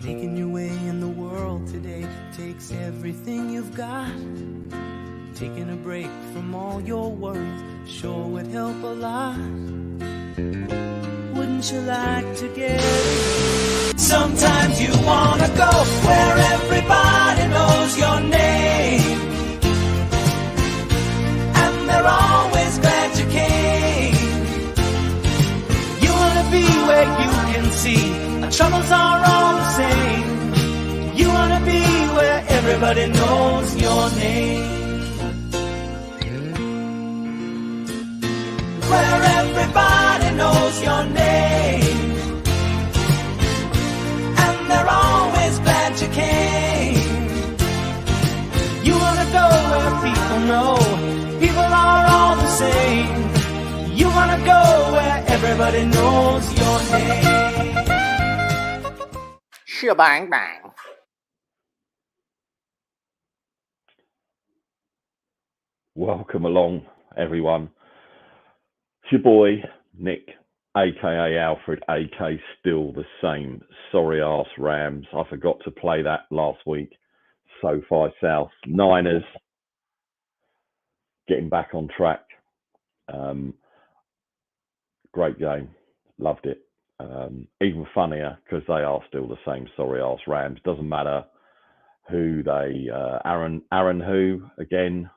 Making your way in the world today takes everything you've got. Taking a break from all your worries sure would help a lot. Wouldn't you like to get away? Sometimes you wanna go where everybody knows your name, and they're always glad you came. You wanna be where you can see our troubles are all the same. You wanna be where everybody knows your name, where everybody knows your name, and they're always glad you came. You wanna go where people know people are all the same. You wanna go where everybody knows your name. Shebang bang. Welcome along, everyone. It's your boy, Nick, aka Alfred, aka still the same. Sorry arse Rams. I forgot to play that last week. SoFi South. Niners getting back on track. Great game. Loved it. Even funnier because they are still the same sorry arse Rams. Doesn't matter who they, Aaron who again.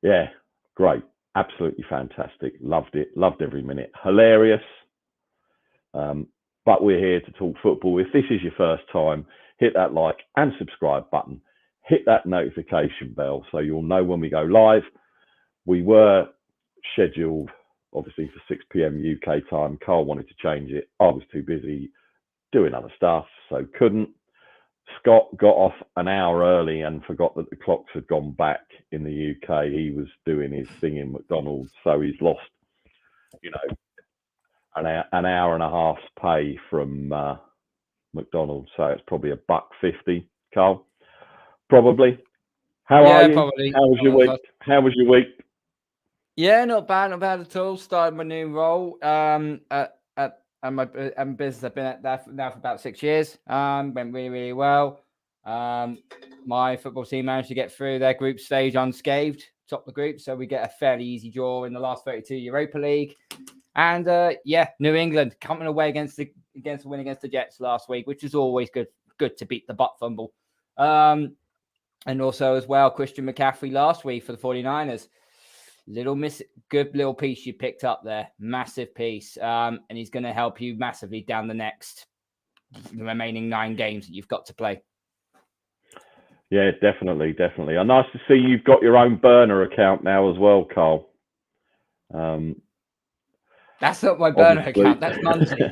Yeah, great. Absolutely fantastic. Loved it. Loved every minute. Hilarious. But we're here to talk football. If this is your first time, hit that like and subscribe button. Hit that notification bell so you'll know when we go live. We were scheduled, obviously, for 6 p.m. UK time. Carl wanted to change it. I was too busy doing other stuff, so couldn't. Scott got off an hour early and forgot that the clocks had gone back in the UK. He was doing his thing in McDonald's, so he's lost, an hour and a half's pay from McDonald's. So it's probably $1.50, Carl. Probably. How are you? Probably. How was your week? How was your week? Yeah, not bad at all. Started my new role at my business. I've been at that now for about 6 years. Went really, really well. My football team managed to get through their group stage unscathed, top the group. So we get a fairly easy draw in the last 32 Europa League. And New England coming away against a win against the Jets last week, which is always good to beat the butt fumble. And also as well, Christian McCaffrey last week for the 49ers. Good little piece you picked up there. Massive piece. And he's going to help you massively down the remaining 9 games that you've got to play. Yeah, definitely. And nice to see you've got your own burner account now as well, Carl. That's not my burner account. That's Muncie.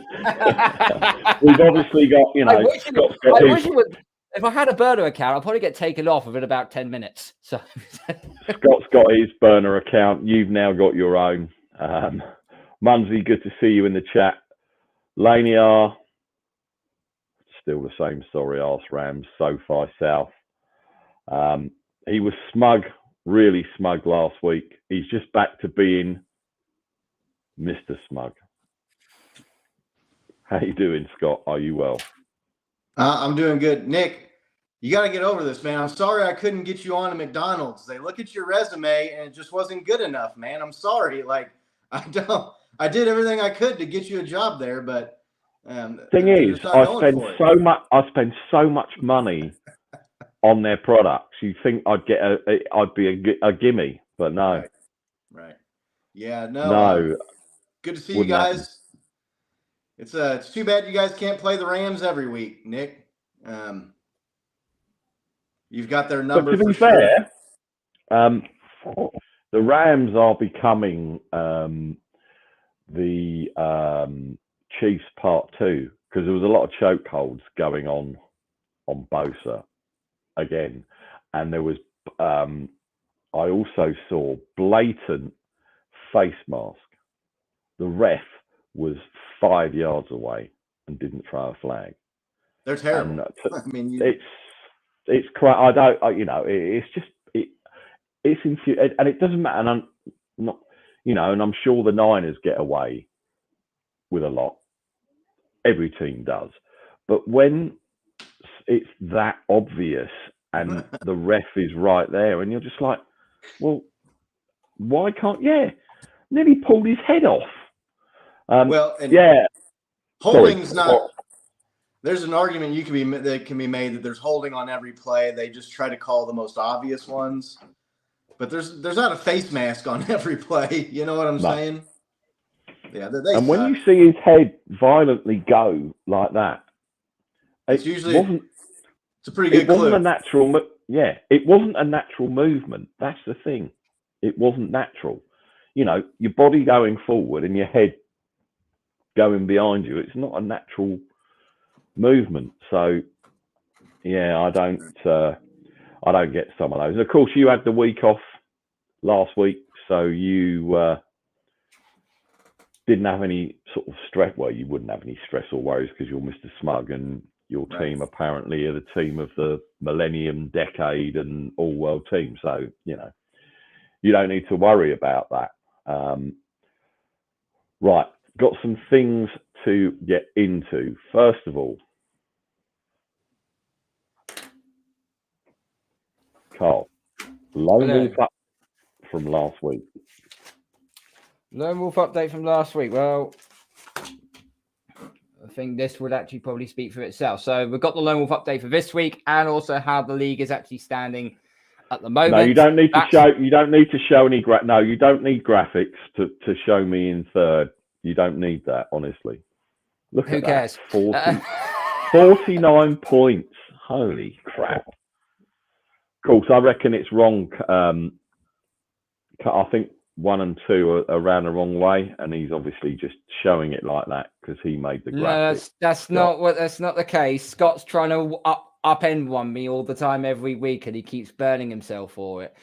We've obviously got, I wish it would. If I had a burner account, I'd probably get taken off within about 10 minutes. So Scott's got his burner account. You've now got your own. Munsey, good to see you in the chat. Lanier, still the same sorry arse Rams. SoFi South. He was smug, really smug last week. He's just back to being Mr. Smug. How you doing, Scott? Are you well? I'm doing good. Nick, you got to get over this, man. I'm sorry I couldn't get you on to McDonald's. They look at your resume and it just wasn't good enough, man. I'm sorry. I did everything I could to get you a job there, but thing is, I spend so much money on their products. You think I'd be a gimme, but no. Right. Yeah, no. Good to see you guys. Happen. It's too bad you guys can't play the Rams every week, Nick. You've got their number. But to be fair, the Rams are becoming the Chiefs Part 2 because there was a lot of chokeholds going on Bosa again, and there was. I also saw blatant face mask. The ref was 5 yards away and didn't throw a flag. They're terrible. It's quite. It's just it's infuriating, and it doesn't matter. And I'm not, and I'm sure the Niners get away with a lot. Every team does. But when it's that obvious and the ref is right there and you're just like, well, why can't... Yeah, nearly pulled his head off. Well, and yeah. holding's Sorry. not... There's an argument that can be made that there's holding on every play. They just try to call the most obvious ones. But there's not a face mask on every play. You know what I'm saying? Yeah, they and suck. when you see his head violently go like that, it's a pretty good clue. It clue. wasn't a natural... Yeah, it wasn't a natural movement. That's the thing. It wasn't natural. You know, your body going forward and your head going behind you. It's not a natural movement. So, yeah, I don't get some of those. And of course, you had the week off last week, so you didn't have any sort of stress. Well, you wouldn't have any stress or worries because you're Mr. Smug, and your team apparently are the team of the millennium, decade, and all-world team. So, you know, you don't need to worry about that. Right, got some things to get into. First of all, Carl, lone wolf up from last week. Lone wolf update from last week. Well, I think this would actually probably speak for itself. So we've got the lone wolf update for this week, and also how the league is actually standing at the moment. No, you don't need to show. You don't need to show any. No, you don't need graphics to show me in third. You don't need that, honestly. Look Who at cares? that. 49 points. Holy crap. Of course, I reckon it's wrong. I think 1 and 2 are around the wrong way, and he's obviously just showing it like that because he made the graphic. No, that's not the case. Scott's trying to upend one me all the time every week, and he keeps burning himself for it.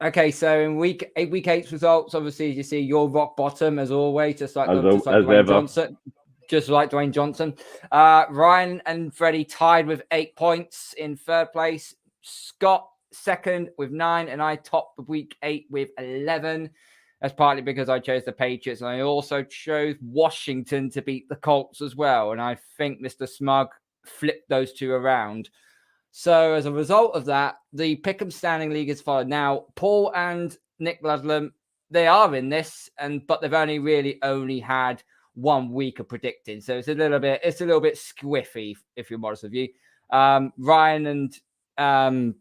Okay, so in week 8's results, obviously, as you see, you're rock bottom as always, just like Dwayne Johnson. Just like Dwayne Johnson. Ryan and Freddie tied with 8 points in third place. Scott second with 9, and I topped week 8 with 11. That's partly because I chose the Patriots, and I also chose Washington to beat the Colts as well. And I think Mr. Smug flipped those two around. So as a result of that, the Pickem standing league is followed. Now, Paul and Nick Ludlam, they are in this, but they've only had 1 week of predicting. So it's a little bit squiffy, if you're modest with you. Ryan and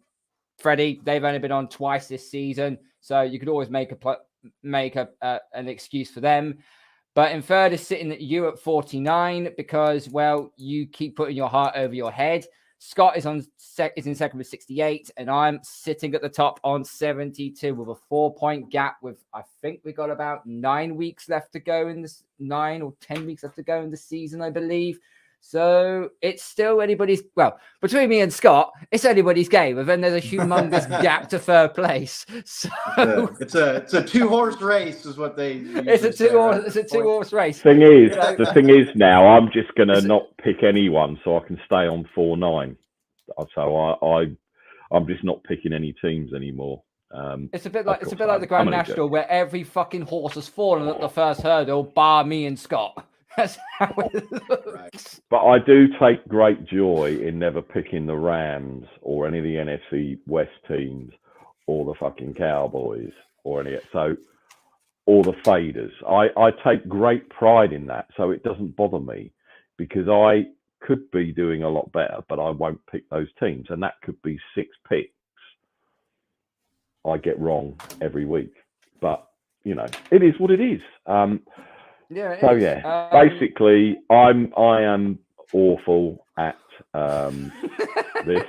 Freddie, they've only been on twice this season, so you could always make an excuse for them. But in third is sitting at you at 49 because, well, you keep putting your heart over your head. Scott is in second with 68, and I'm sitting at the top on 72 with a 4-point gap. I think we got about 9 weeks left to go in this 9 or 10 weeks left to go in the season, I believe. So it's still anybody's. Well, between me and Scott, it's anybody's game. And then there's a humongous gap to third place. So it's a 2-horse race, is what they. It's a 2-horse race. The thing is now, I'm just gonna not pick anyone, so I can stay on 4-9. So I'm just not picking any teams anymore. It's a bit like the Grand National, where every fucking horse has fallen at the first hurdle, bar me and Scott. That's how it looks. But I do take great joy in never picking the Rams or any of the NFC West teams or the fucking Cowboys or the faders. I take great pride in that, so it doesn't bother me because I could be doing a lot better, but I won't pick those teams, and that could be 6 picks I get wrong every week. But you know, it is what it is. Basically, I am awful at this,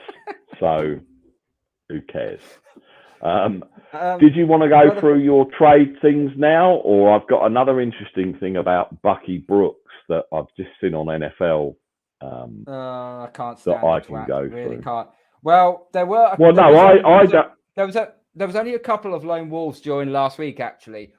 so who cares? Did you want to go through your trade things now, or I've got another interesting thing about Bucky Brooks that I've just seen on NFL. I can't stand that I can go really through. Can't. Well, there were. Well, no, I don't. There was only a couple of lone wolves during last week, actually.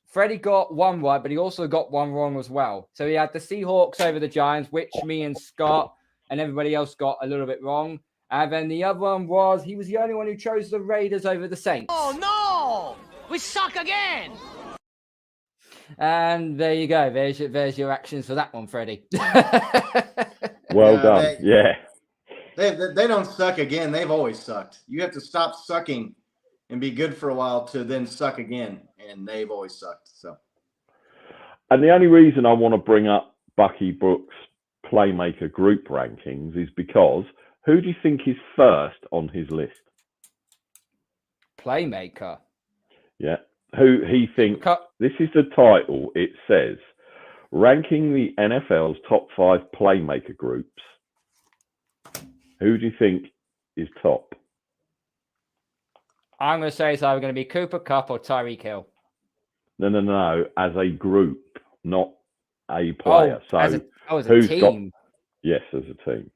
Freddie got one right, but he also got one wrong as well. So he had the Seahawks over the Giants, which me and Scott and everybody else got a little bit wrong. And then the other one was, he was the only one who chose the Raiders over the Saints. Oh, no! We suck again! And there you go. There's your actions for that one, Freddie. Well Yeah, done. Yeah. They don't suck again. They've always sucked. You have to stop sucking and be good for a while to then suck again. And they've always sucked. So And the only reason I want to bring up Bucky Brooks' playmaker group rankings is because who do you think is first on his list? Playmaker. Yeah. Who he thinks, this is the title, it says, ranking the NFL's top 5 playmaker groups. Who do you think is top? I'm going to say it's either going to be Cooper Kupp or Tyreek Hill. No. As a group, not a player. Oh, as a who's team. Yes, as a team.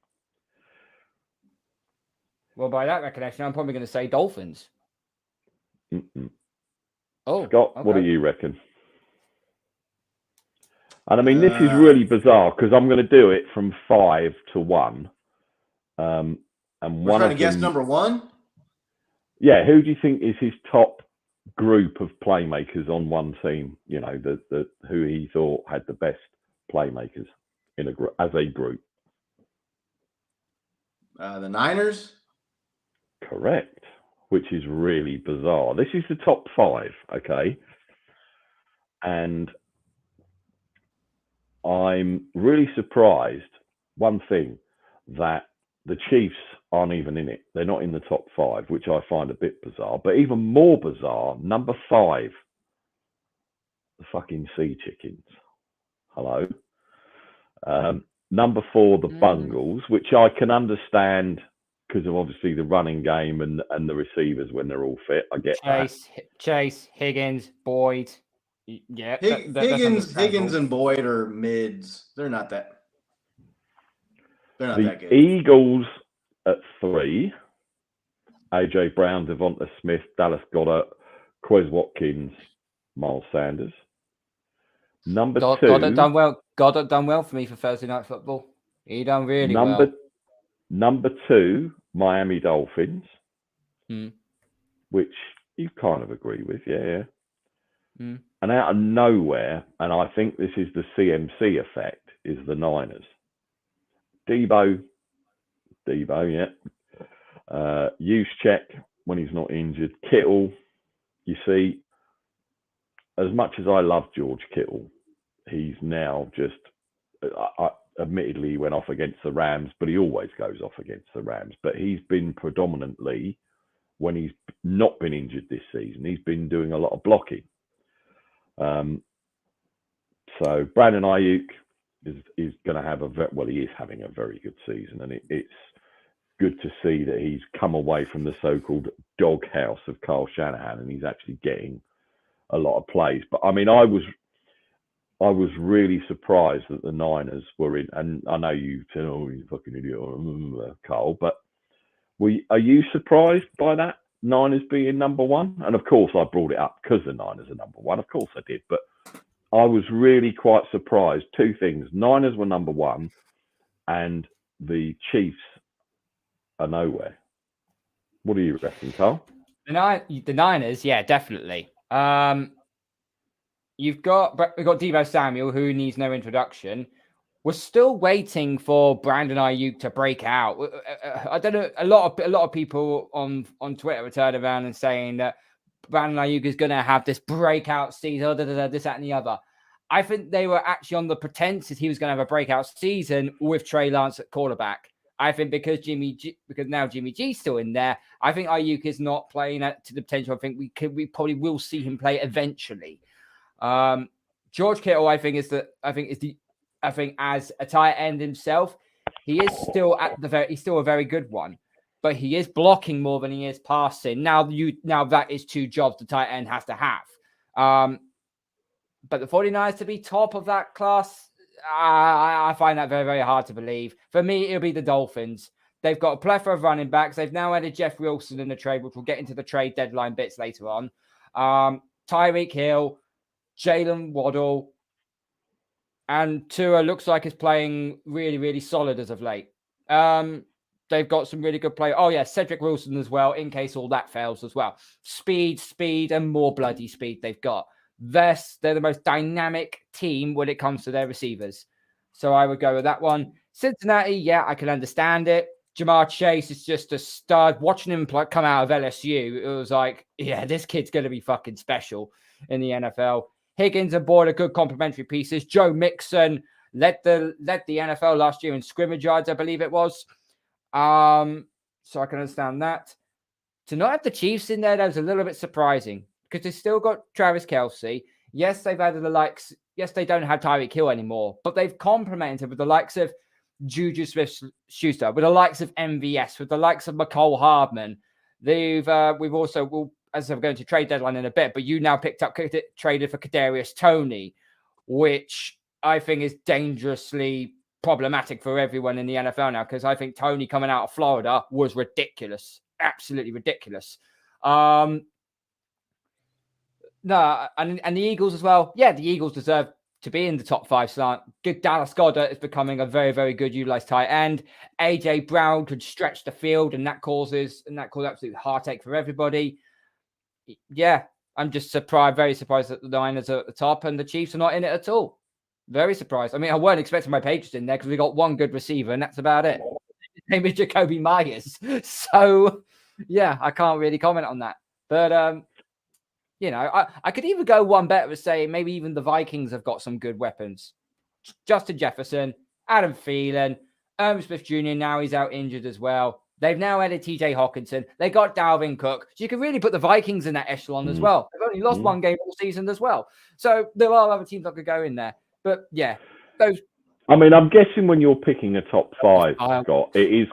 Well, by that recognition, I'm probably going to say Dolphins. Mm-mm. Oh, Scott, okay. what do you reckon? And I mean, this is really bizarre because I'm going to do it from 5 to 1. And we're trying to guess number 1? Yeah, who do you think is his top group of playmakers on one team? You know, who he thought had the best playmakers as a group. The Niners? Correct, which is really bizarre. This is the top 5, okay? And I'm really surprised, one thing, that the Chiefs aren't even in it. They're not in the top 5, which I find a bit bizarre. But even more bizarre, number 5, the fucking Sea Chickens. Hello. Number 4, the Bungles, which I can understand because of obviously the running game and the receivers when they're all fit. I get Chase, Higgins, Boyd. Yeah, Higgins and Boyd are mids. They're not that good. Eagles at 3. AJ Brown, Devonta Smith, Dallas Goedert, Quez Watkins, Miles Sanders. Number 2. Goddard done well for me for Thursday Night Football. He done really well. Number 2, Miami Dolphins, which you kind of agree with, yeah. And out of nowhere, and I think this is the CMC effect, is the Niners. Debo, yeah. Juszczyk when he's not injured. Kittle, you see, as much as I love George Kittle, he's now just, admittedly, he went off against the Rams, but he always goes off against the Rams. But he's been predominantly, when he's not been injured this season, he's been doing a lot of blocking. So Brandon Ayuk is going to have he is having a very good season, and it's good to see that he's come away from the so-called doghouse of Kyle Shanahan, and he's actually getting a lot of plays. But I mean, I was really surprised that the Niners were in, and I know you said, "Oh, you fucking idiot, Carl," but are you surprised by that Niners being number 1? And of course, I brought it up because the Niners are number 1. Of course, I did, but I was really quite surprised. 2 things: Niners were number 1, and the Chiefs are nowhere. What do you reckon, Carl? The Niners, yeah, definitely. We've got Deebo Samuel, who needs no introduction. We're still waiting for Brandon Ayuk to break out. I don't know. A lot of people on Twitter are turning around and saying that Brandon Ayuk is going to have this breakout season, this, that, and the other. I think they were actually on the pretense that he was going to have a breakout season with Trey Lance at quarterback. I think because now Jimmy G's still in there, I think Ayuk is not playing to the potential. I think we probably will see him play eventually. George Kittle, I think as a tight end himself, he is still he's still a very good one, but he is blocking more than he is passing. Now that is 2 jobs the tight end has to have. But the 49ers to be top of that class, I find that very, very hard to believe. For me, it'll be the Dolphins. They've got a plethora of running backs. They've now added Jeff Wilson in the trade, which we'll get into the trade deadline bits later on. Tyreek Hill, Jalen Waddle, and Tua looks like he's playing really, really solid as of late. They've got some really good play. Oh, yeah, Cedric Wilson as well, in case all that fails as well. Speed, and more bloody speed they've got. they're the most dynamic team when it comes to their receivers. So I would go with that one. Cincinnati, yeah, I can understand it. Jamar Chase is just a stud. Watching him come out of LSU, it was like, yeah, this kid's going to be fucking special in the NFL. Higgins and Boyd are good complementary pieces. Joe Mixon led the NFL last year in scrimmage yards, I believe it was. So I can understand that. To not have the Chiefs in there, that was a little bit surprising because they've still got Travis Kelce. Yes, they've added the likes. Yes, they don't have Tyreek Hill anymore, but they've complemented with the likes of Juju Smith-Schuster, with the likes of MVS, with the likes of McCole Hardman. We've also, as I'm going to trade deadline in a bit, but you now traded for Kadarius Toney, which I think is dangerously problematic for everyone in the NFL now, because I think Toney coming out of Florida was ridiculous, absolutely ridiculous. No, and the Eagles as well. Yeah, the Eagles deserve to be in the top 5 slant. Good Dallas Goedert is becoming a very, very good utilized tight end. AJ Brown could stretch the field, and that causes absolute heartache for everybody. Yeah, I'm just very surprised that the Niners are at the top and the Chiefs are not in it at all. Very surprised. I mean, I weren't expecting my Patriots in there because we got one good receiver, and that's about it. His name is Jacoby Myers. So, yeah, I can't really comment on that. But you know, I could even go one better and say maybe even the Vikings have got some good weapons. Justin Jefferson, Adam Thielen, Irv Smith Jr. now he's out injured as well. They've now added TJ Hawkinson. They got Dalvin Cook. So you can really put the Vikings in that echelon as well. They've only lost one game all season as well. So there are other teams that could go in there. But yeah, those. I mean, I'm guessing when you're picking a top 5, Scott, it is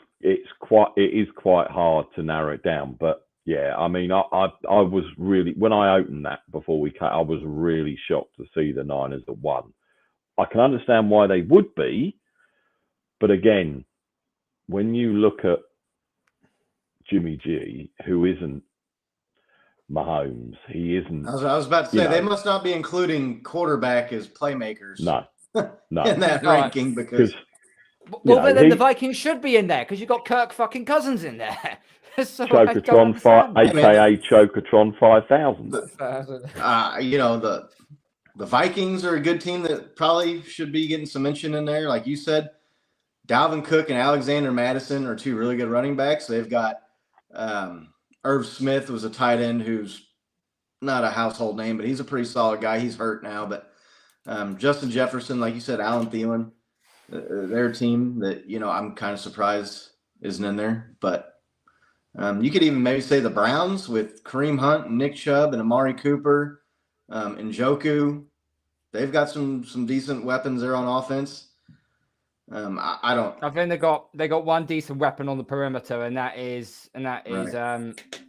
quite hard to narrow it down. But yeah, I mean, I was really, when I opened that before we cut, I was really shocked to see the Niners at 1. I can understand why they would be, but again, when you look at Jimmy G, who isn't Mahomes, he isn't. I was about to say, they must not be including quarterback as playmakers. No. In that ranking, because well, then the Vikings should be in there because you've got Kirk fucking Cousins in there. So Chocotron, aka Chocotron 5000. You know, the Vikings are a good team that probably should be getting some mention in there. Like you said, Dalvin Cook and Alexander Madison are 2 really good running backs. They've got Irv Smith was a tight end who's not a household name, but he's a pretty solid guy. He's hurt now, but Justin Jefferson, like you said, Alan Thielen, their team that, you know, I'm kind of surprised isn't in there. But you could even maybe say the Browns with Kareem Hunt and Nick Chubb and Amari Cooper and Njoku. They've got some decent weapons there on offense. I think they got one decent weapon on the perimeter, and that is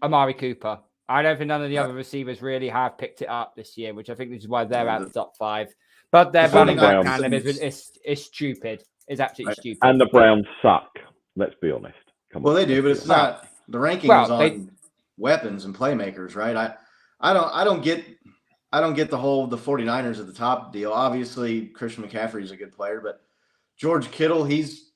Amari Cooper. I don't think none of the other receivers really have picked it up this year, which I think is why they're out of the top 5. But their running back tandem is stupid. It's absolutely stupid. And the Browns suck. Let's be honest. Well, they do, but it's not the rankings on weapons and playmakers, right? I don't get the whole the 49ers at the top deal. Obviously, Christian McCaffrey is a good player, but George Kittle, he's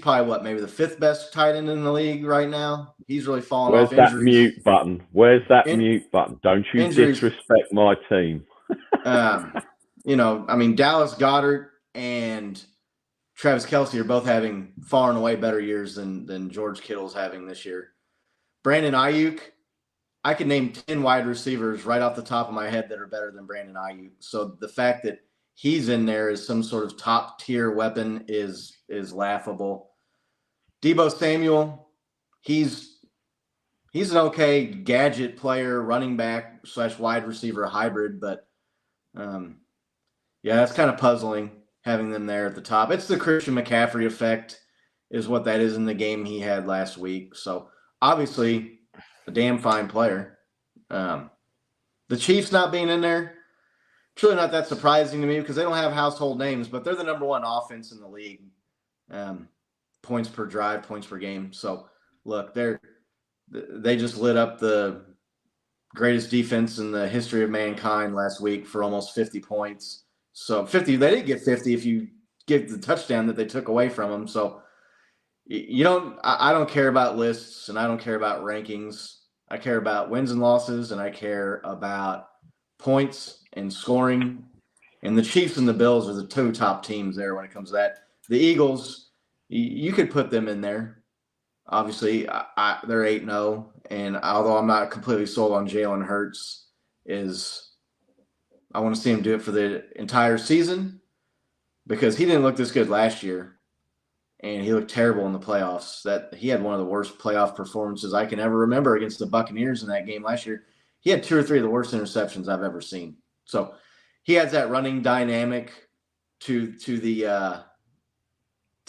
probably maybe the 5th best tight end in the league right now. He's really fallen off. Where's that mute button? Mute button? Don't you disrespect my team. You know, I mean, Dallas Goedert and Travis Kelce are both having far and away better years than George Kittle's having this year. Brandon Ayuk, I could name 10 wide receivers right off the top of my head that are better than Brandon Ayuk. So the fact that he's in there as some sort of top tier weapon is laughable. Deebo Samuel, he's an okay gadget player, running back / wide receiver hybrid, but yeah, that's kind of puzzling having them there at the top. It's the Christian McCaffrey effect is what that is in the game he had last week. So obviously a damn fine player. The Chiefs not being in there, it's really not that surprising to me because they don't have household names, but they're the number 1 offense in the league. Points per drive, points per game. So look, they just lit up the greatest defense in the history of mankind last week for almost 50 points. So 50, they didn't get 50 if you give the touchdown that they took away from them. So I don't care about lists and I don't care about rankings. I care about wins and losses and I care about points and scoring. And the Chiefs and the Bills are the two top teams there when it comes to that. The Eagles, you could put them in there. Obviously, they're 8-0. And although I'm not completely sold on Jalen Hurts, I want to see him do it for the entire season because he didn't look this good last year. And he looked terrible in the playoffs. That he had one of the worst playoff performances I can ever remember against the Buccaneers in that game last year. He had 2 or 3 of the worst interceptions I've ever seen. So he has that running dynamic to the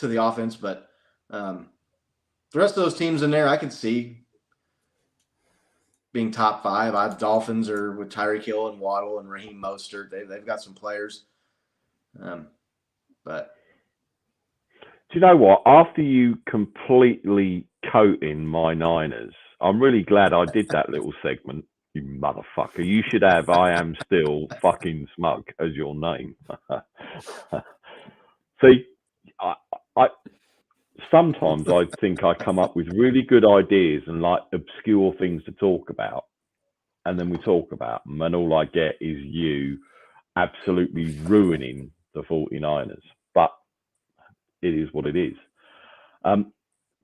offense, but the rest of those teams in there, I can see being top 5. Dolphins are with Tyreek Hill and Waddle and Raheem Mostert. They've got some players, but. Do you know what? After you completely coating my Niners, I'm really glad I did that little segment. You motherfucker. You should have I am still fucking smug as your name. See, I sometimes I think I come up with really good ideas and like obscure things to talk about. And then we talk about them. And all I get is you absolutely ruining the 49ers. But it is what it is.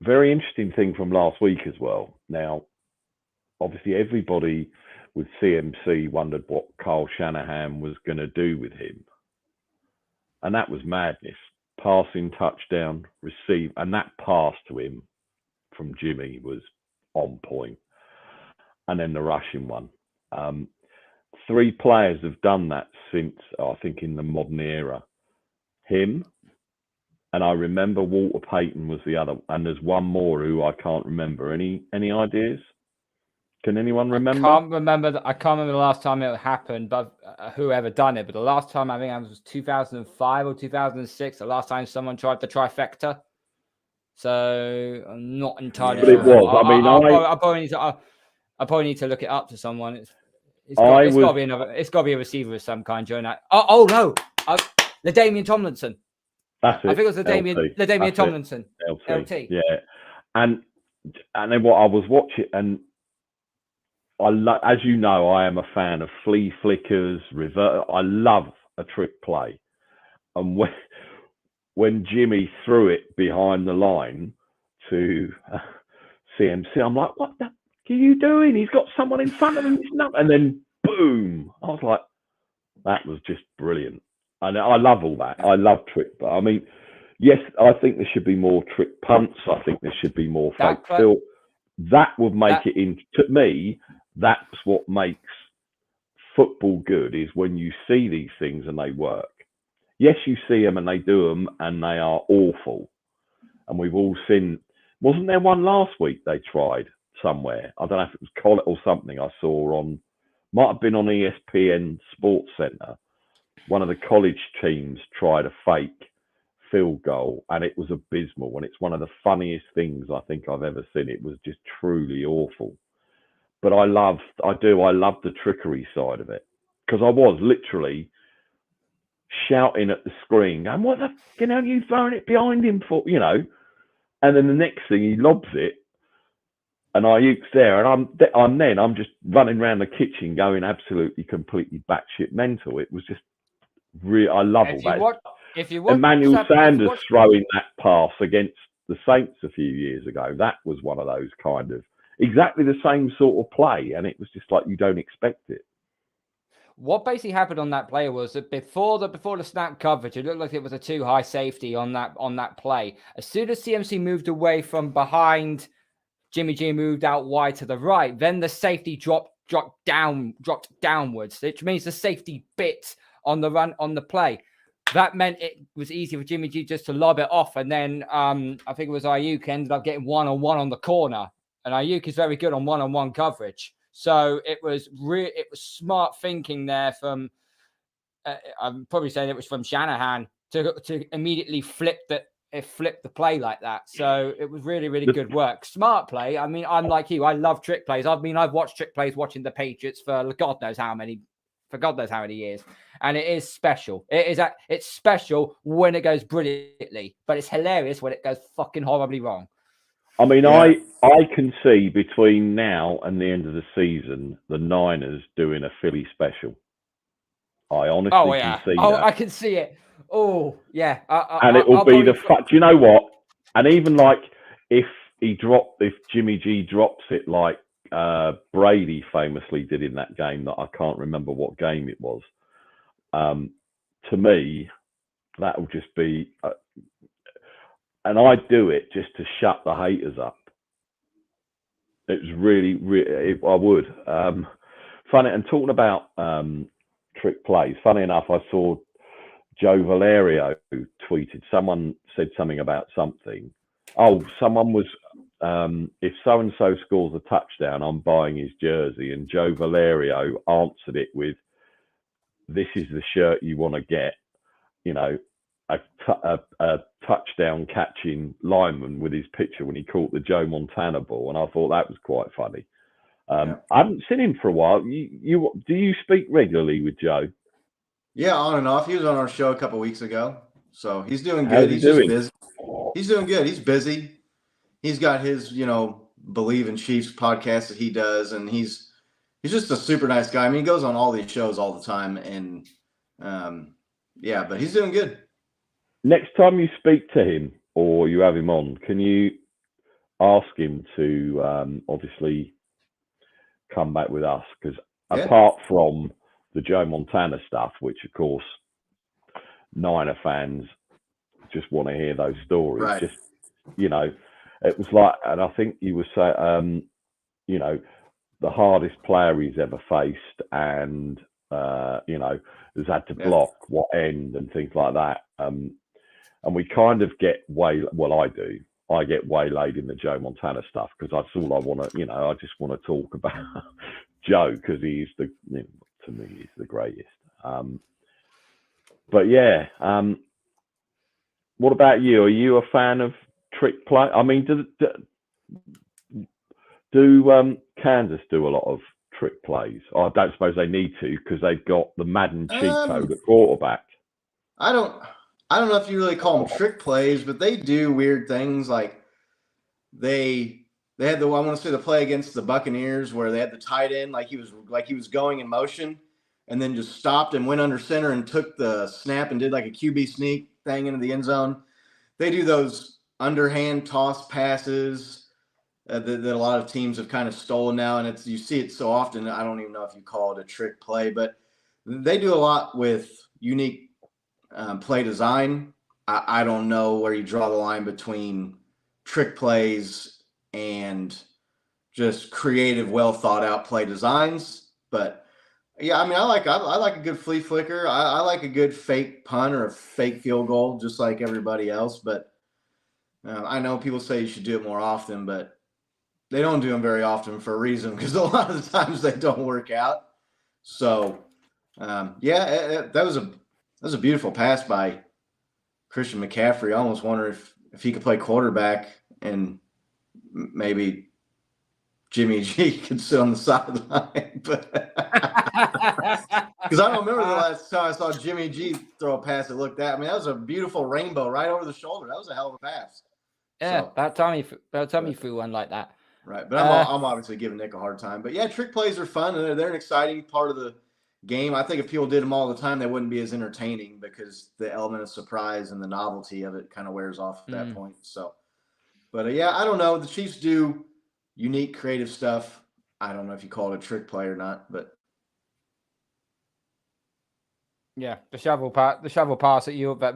Very interesting thing from last week as well. Now, obviously, everybody with CMC wondered what Kyle Shanahan was going to do with him. And that was madness. Passing touchdown, receive, and that pass to him from Jimmy was on point. And then the rushing one. 3 players have done that since, I think, in the modern era. Him, and I remember Walter Payton was the other, and there's one more who I can't remember. Any ideas? Can anyone remember? I can't remember the last time it happened, but whoever done it. But the last time I think it was 2005 or 2006. The last time someone tried the trifecta. So I'm not entirely But sure. it was. I mean, I probably need to look it up to someone. It's got to be another. It's got to be a receiver of some kind during that. Oh no, the Damian Tomlinson. That's it. I think it was the Damian Tomlinson. LT. Yeah. And then what I was watching, and as you know, I am a fan of flea flickers, revert. I love a trick play. And when Jimmy threw it behind the line to CMC, I'm like, what the fuck are you doing? He's got someone in front of him. And then boom. I was like, that was just brilliant. And I love all that. I love trick. But I mean, yes, I think there should be more trick punts. I think there should be more fake fill. That would make it in. To me, that's what makes football good, is when you see these things and they work. Yes, you see them and they do them and they are awful. And we've all seen, wasn't there one last week they tried somewhere? I don't know if it was Collet or something I saw on, might have been on ESPN Sports Center. One of the college teams tried a fake field goal and it was abysmal. And it's one of the funniest things I think I've ever seen. It was just truly awful. But I love the trickery side of it, because I was literally shouting at the screen, going, what the fucking hell are you throwing it behind him for, you know? And then the next thing he lobs it and Ayuk's there, and I'm just running around the kitchen going absolutely completely batshit mental. It was just really, I love all that. If you watch Emmanuel Sanders throwing that pass against the Saints a few years ago, that was one of those kind of exactly the same sort of play, and it was just like you don't expect it. What basically happened on that play was that before the snap coverage, it looked like it was a too high safety on that play. As soon as CMC moved away from behind, Jimmy G moved out wide to the right. Then the safety dropped downwards, which means the safety bit on the run on the play. That meant it was easy for Jimmy G just to lob it off, and then I think it was Ayuk ended up getting one-on-one on the corner, and Ayuk is very good on one-on-one coverage. So it was smart thinking there from. I'm probably saying it was from Shanahan to immediately flip the play like that. So it was really, really good work. Smart play. I mean, I'm like you. I love trick plays. I've watched trick plays watching the Patriots for God knows how many years, and it is special. It's special when it goes brilliantly, but it's hilarious when it goes fucking horribly wrong. I mean, yeah. I can see between now and the end of the season, the Niners doing a Philly special. I honestly can see that. I can see it. Oh yeah, And it will I'll be the probably do you know what? And even like if Jimmy G drops it like Brady famously did in that game that I can't remember what game it was. To me, that will just be, and I do it just to shut the haters up. It was really, I would. Funny, and talking about trick plays, funny enough, I saw Joe Valerio who tweeted, someone said something about something. Oh, someone was, if so-and-so scores a touchdown, I'm buying his jersey. And Joe Valerio answered it with, this is the shirt you want to get, you know, a touchdown catching lineman with his picture when he caught the Joe Montana ball. And I thought that was quite funny. I haven't seen him for a while. Do you speak regularly with Joe? Yeah, on and off. He was on our show a couple weeks ago, so he's doing How's good. he He's doing? just busy. He's doing good. He's busy. He's got his, Believe in Chiefs podcast that he does, and he's just a super nice guy. I mean, he goes on all these shows all the time, and but he's doing good. Next time you speak to him or you have him on, can you ask him to obviously come back with us? Because apart from the Joe Montana stuff, which of course Niner fans just want to hear those stories, right. Just, it was like, and I think you were saying, the hardest player he's ever faced, and has had to block what end and things like that. And we kind of get I get waylaid in the Joe Montana stuff because that's all I want to, I just want to talk about Joe because he's to me, he's the greatest. But yeah, what about you? Are you a fan of trick play? I mean, do Kansas do a lot of trick plays? I don't suppose they need to because they've got the Madden cheat code at quarterback. I don't know if you really call them trick plays, but they do weird things. Like they had I want to say the play against the Buccaneers where they had the tight end like he was going in motion and then just stopped and went under center and took the snap and did like a QB sneak thing into the end zone. They do those underhand toss passes that a lot of teams have kind of stolen now, and you see it so often. I don't even know if you call it a trick play, but they do a lot with unique play design. I don't know where you draw the line between trick plays and just creative, well thought out play designs. But yeah, I mean, I like a good flea flicker. I like a good fake punt or a fake field goal, just like everybody else. But I know people say you should do it more often, but they don't do them very often for a reason because a lot of the times they don't work out. So that was a beautiful pass by Christian McCaffrey. I almost wonder if he could play quarterback and maybe Jimmy G could sit on the sideline. But because I don't remember the last time I saw Jimmy G throw a pass that looked that. I mean, that was a beautiful rainbow right over the shoulder. That was a hell of a pass. Yeah, about time you threw one like that. Right, but I'm obviously giving Nick a hard time. But yeah, trick plays are fun, and they're an exciting part of the game. I think if people did them all the time, they wouldn't be as entertaining because the element of surprise and the novelty of it kind of wears off at that point. So, but I don't know. The Chiefs do unique, creative stuff. I don't know if you call it a trick play or not, but yeah, the shovel pass that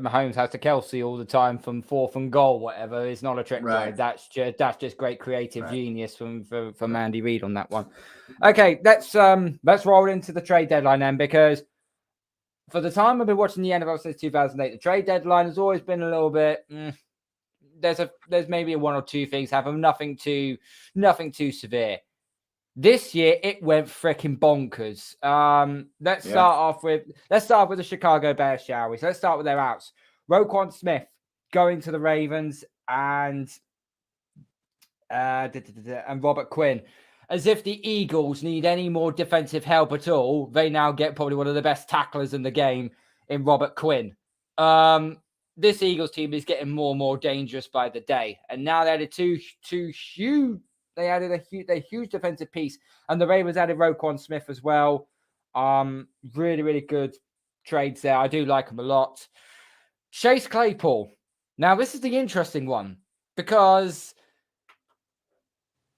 Mahomes has to Kelsey all the time from 4th and goal, whatever, is not a trick play. That's just great creative genius from Andy Reid on that one. Okay, let's roll into the trade deadline then, because for the time I've been watching the NFL since 2008, the trade deadline has always been a little bit. There's maybe one or two things happen, nothing too severe. This year it went freaking bonkers. Let's start off with the Chicago Bears, shall we? So let's start with their outs. Roquan Smith going to the Ravens and Robert Quinn. As if the Eagles need any more defensive help at all, they now get probably one of the best tacklers in the game in Robert Quinn. This Eagles team is getting more and more dangerous by the day, and now they added two huge. They added a huge defensive piece, and the Ravens added Roquan Smith as well. Really, really good trades there. I do like them a lot. Chase Claypool. Now, this is the interesting one because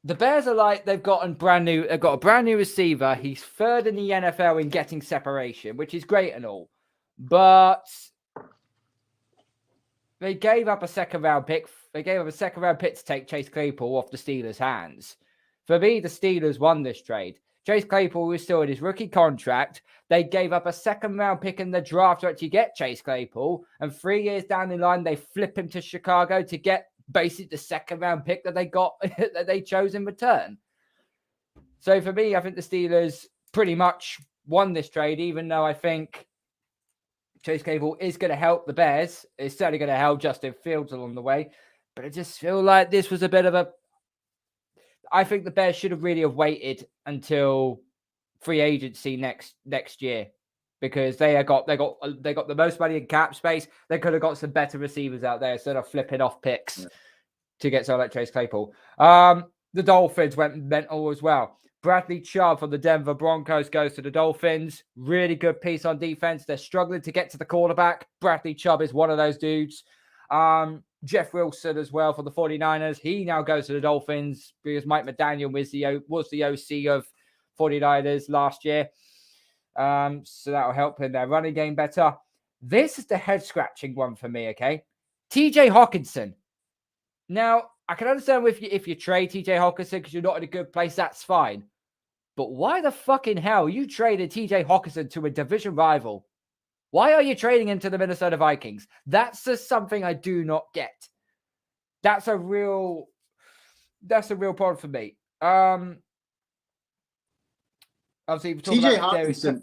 the Bears are like they've got a brand new receiver. He's third in the NFL in getting separation, which is great and all, but they gave up a second-round pick. They gave up a second-round pick to take Chase Claypool off the Steelers' hands. For me, the Steelers won this trade. Chase Claypool was still in his rookie contract. They gave up a second-round pick in the draft to actually get Chase Claypool. And 3 years down the line, they flip him to Chicago to get basically the second-round pick that they got, that they chose in return. So for me, I think the Steelers pretty much won this trade, even though I think Chase Claypool is going to help the Bears. It's certainly going to help Justin Fields along the way. But I just feel like this was a bit of a... I think the Bears should have really have waited until free agency next year, because they got the most money in cap space. They could have got some better receivers out there instead of flipping off picks to get someone like Chase Claypool. The Dolphins went mental as well. Bradley Chubb from the Denver Broncos goes to the Dolphins. Really good piece on defense. They're struggling to get to the quarterback. Bradley Chubb is one of those dudes. Jeff Wilson as well for the 49ers. He now goes to the Dolphins because Mike McDaniel was the OC of 49ers last year. So that will help in their running game better. This is the head-scratching one for me, okay? TJ Hawkinson. Now, I can understand if you trade TJ Hawkinson because you're not in a good place, that's fine. But why the fucking hell you traded TJ Hawkinson to a division rival? Why are you trading him to the Minnesota Vikings? That's just something I do not get. That's a real problem for me. Obviously, TJ Hawkinson,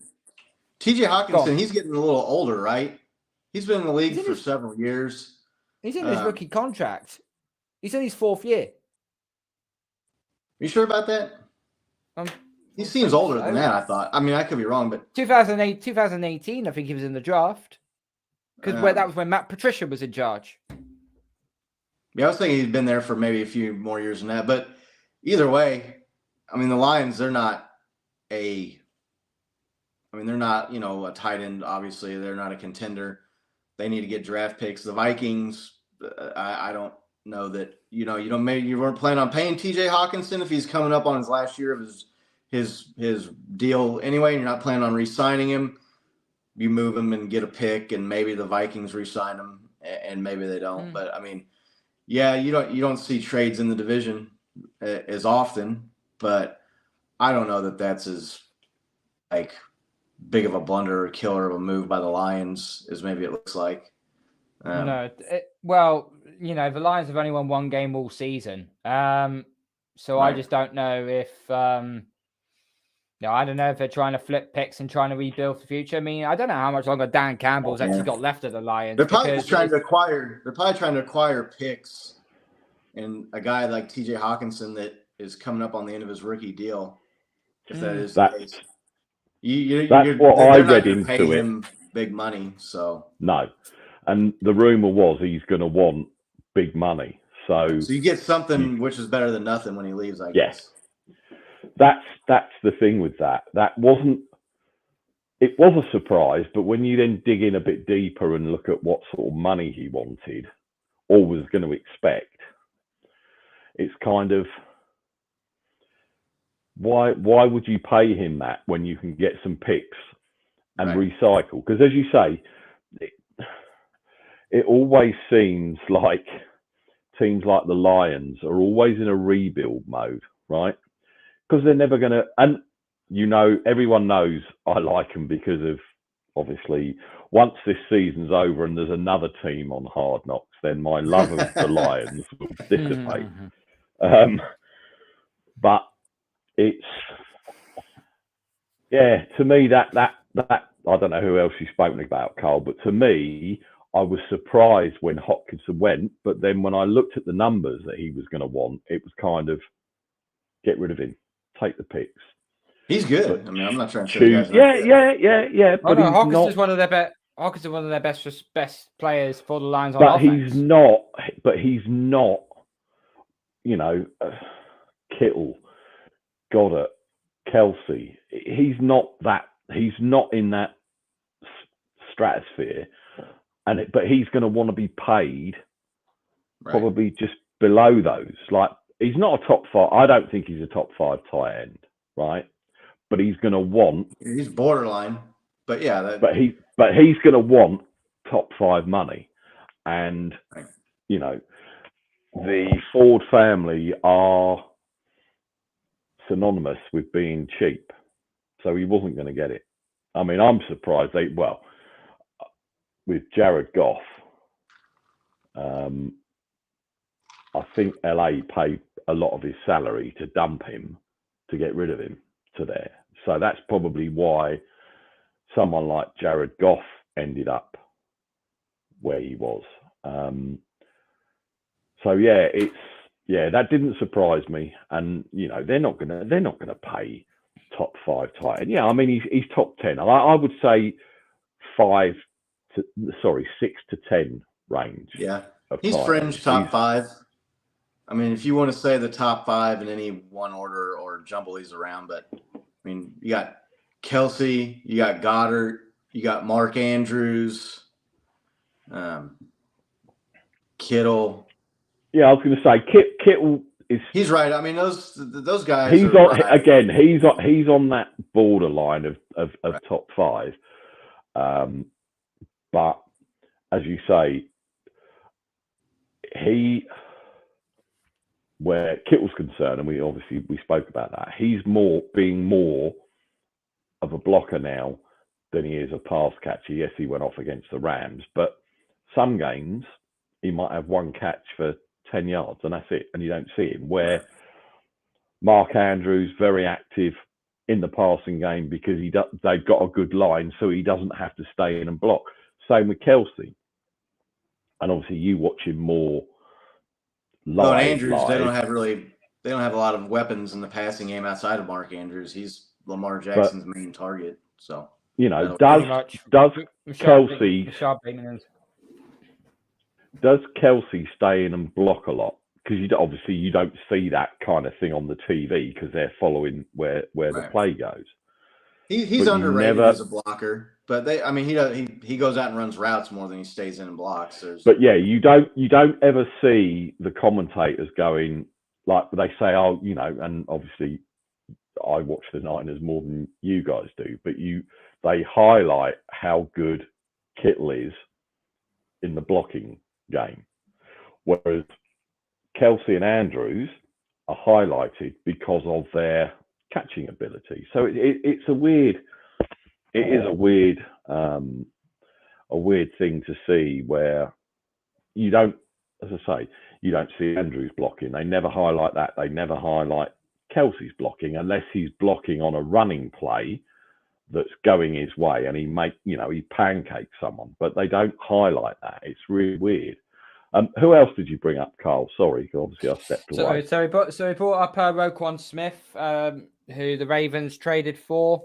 he's getting a little older, right? He's been in the league for several years. He's in his rookie contract. He's in his 4th year. Are you sure about that? He seems older than that, I thought. I mean, I could be wrong, but 2018, I think he was in the draft. Because that was when Matt Patricia was in charge. Yeah, I was thinking he'd been there for maybe a few more years than that. But either way, I mean, the Lions, they're not a tight end, obviously. They're not a contender. They need to get draft picks. The Vikings, I don't know that, maybe you weren't planning on paying TJ Hawkinson if he's coming up on his last year of his deal anyway, and you're not planning on re-signing him. You move him and get a pick, and maybe the Vikings re-sign him, and maybe they don't. But I mean, yeah, you don't see trades in the division as often, but I don't know that that's as big of a blunder or killer of a move by the Lions as maybe it looks like. No, the Lions have only won one game all season, so right. I just don't know if. I don't know if they're trying to flip picks and trying to rebuild for the future. I mean, I don't know how much longer Dan Campbell's actually got left of the Lions. They're probably trying to acquire picks, and a guy like TJ Hawkinson that is coming up on the end of his rookie deal. If that is the case, that's what I read into it. Him big money, so no, and the rumor was he's going to want big money. So you get something which is better than nothing when he leaves, I guess. That's the thing with that. It was a surprise, but when you then dig in a bit deeper and look at what sort of money he wanted or was going to expect, it's kind of, why would you pay him that when you can get some picks and recycle? Because as you say, it always seems like teams like the Lions are always in a rebuild mode, right? Because they're never going to, and everyone knows I like them because of, obviously, once this season's over and there's another team on Hard Knocks, then my love of the Lions will dissipate. But it's, to me, that I don't know who else you've spoken about, Carl, but to me, I was surprised when Hopkinson went, but then when I looked at the numbers that he was going to want, it was kind of, get rid of him. Take the picks. He's good. I mean, I'm not trying to say yeah. But Hawkinson's one of their best players for the Lions on offense. He's not. Kittle, Goddard, Kelsey. He's not that. He's not in that stratosphere, but he's going to want to be paid Right. probably just below those. Like, he's not a top 5. I don't think he's a top 5 tight end, right? But he's going to want. He's borderline, but yeah. But he's going to want top 5 money, and Right. you know, the Ford family are synonymous with being cheap, so he wasn't going to get it. I mean, I'm surprised with Jared Goff, I think LA paid a lot of his salary to dump him, to get rid of him to there. So that's probably why someone like Jared Goff ended up where he was. So that didn't surprise me. And they're not gonna pay top 5 tight end. Yeah, I mean he's top 10. I would say 6 to 10 range. Yeah, he's fringe top 5. I mean, if you want to say the top 5 in any one order or jumble these around, but I mean, you got Kelsey, you got Goddard, you got Mark Andrews, Kittle. Yeah, I was going to say Kittle is. He's right. I mean, those guys. He's on again. He's on that borderline of right. Top 5. But as you say, where Kittle's concerned, and we spoke about that, he's being more of a blocker now than he is a pass catcher. Yes, he went off against the Rams, but some games he might have one catch for 10 yards and that's it, and you don't see him. Where Mark Andrews, very active in the passing game because they've got a good line, so he doesn't have to stay in and block. Same with Kelsey. And obviously you watch him more live. Andrews, they don't have a lot of weapons in the passing game outside of Mark Andrews. He's Lamar Jackson's main target. So does Kelsey stay in and block a lot? Because you don't see that kind of thing on the TV because they're following where right. The play goes. He's underrated as a blocker, but he goes out and runs routes more than he stays in and blocks. But yeah, you don't ever see the commentators going like they say, and obviously I watch the Niners more than you guys do, but they highlight how good Kittle is in the blocking game, whereas Kelsey and Andrews are highlighted because of their catching ability. So it's a weird thing to see where you don't, as I say, you don't see Andrews blocking. They never highlight that. They never highlight Kelsey's blocking unless he's blocking on a running play that's going his way and he pancakes someone, but they don't highlight that. It's really weird. Who else did you bring up, Carl? Sorry, obviously I stepped away. So we brought up Roquan Smith, who the Ravens traded for.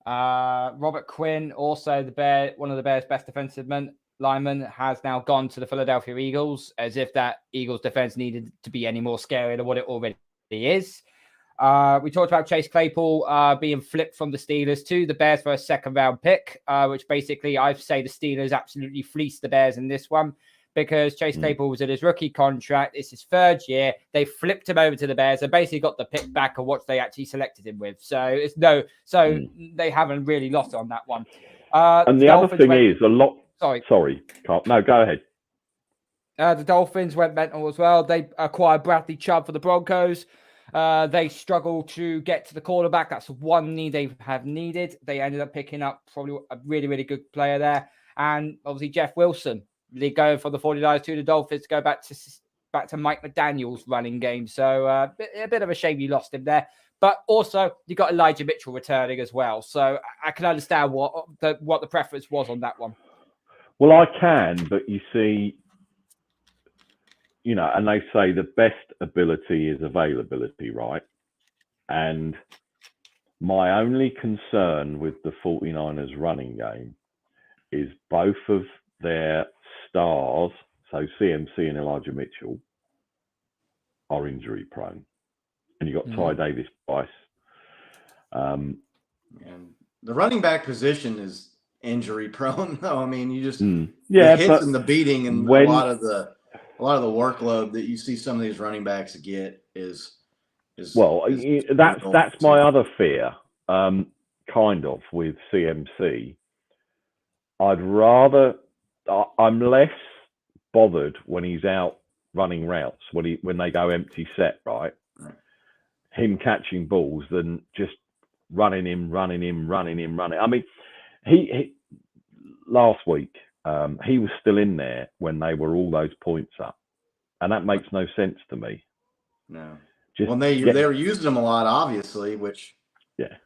Robert Quinn, also one of the Bears' best defensive linemen, has now gone to the Philadelphia Eagles, as if that Eagles defense needed to be any more scary than what it already is. We talked about Chase Claypool being flipped from the Steelers to the Bears for a second-round pick, which basically I say the Steelers absolutely fleeced the Bears in this one, because Chase Claypool was in his rookie contract. It's his 3rd year. They flipped him over to the Bears and basically got the pick back of what they actually selected him with. So they haven't really lost on that one. And the other thing is a lot. Sorry, Carl. No, go ahead. The Dolphins went mental as well. They acquired Bradley Chubb for the Broncos. They struggled to get to the quarterback. That's one need they have needed. They ended up picking up probably a really, really good player there. And obviously Jeff Wilson, they go from the 49ers to the Dolphins to go back to Mike McDaniel's running game. So a bit of a shame you lost him there. But also you got Elijah Mitchell returning as well. So I can understand what the preference was on that one. Well, I can, but you see, and they say the best ability is availability, right? And my only concern with the 49ers running game is both of their stars, so CMC and Elijah Mitchell, are injury prone. And you've got Ty Davis-Price. And the running back position is injury prone. No, I mean, you just Yeah, the hits but and the beating and when a lot of the workload that you see some of these running backs get is brutal. that's my other fear, kind of with CMC. I'm less bothered when he's out running routes when they go empty set, right? Right. Him catching balls than just running him. I mean, he last week he was still in there when they were all those points up, and that makes no sense to me. No. Just Well, they were using him a lot, obviously, which yeah.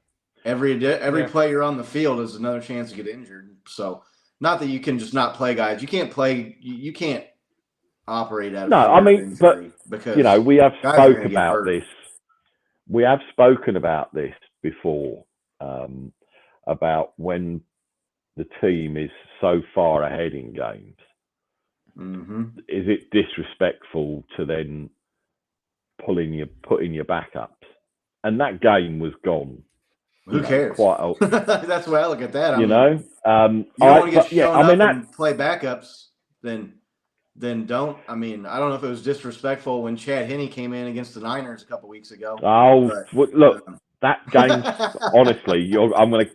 Every play you're on the field is another chance to get injured. So, not that you can just not play guys. You can't play. You can't operate at a No, I mean, but because we have guys are spoke gonna get about hurt. this. We have spoken about this before, about when the team is so far ahead in games. Mm-hmm. Is it disrespectful to then putting your backups? And that game was gone. Who cares? That's the way I look at that. You don't want to get shown up that, and play backups, then don't. I mean, I don't know if it was disrespectful when Chad Henne came in against the Niners a couple weeks ago. Oh, but, look, that game, honestly, I'm going to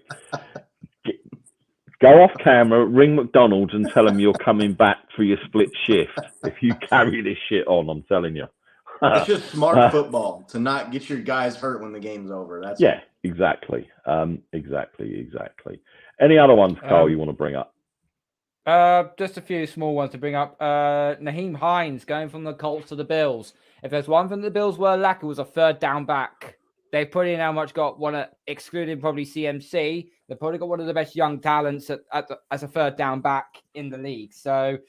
go off camera, ring McDonald's and tell them you're coming back for your split shift if you carry this shit on, I'm telling you. It's just smart football to not get your guys hurt when the game's over. That's exactly. Exactly. Any other ones, Carl, you want to bring up? Just a few small ones to bring up. Naheem Hines going from the Colts to the Bills. If there's one thing the Bills were lacking, it was a third down back. They pretty now much got excluding probably CMC. They probably got one of the best young talents as a third down back in the league. So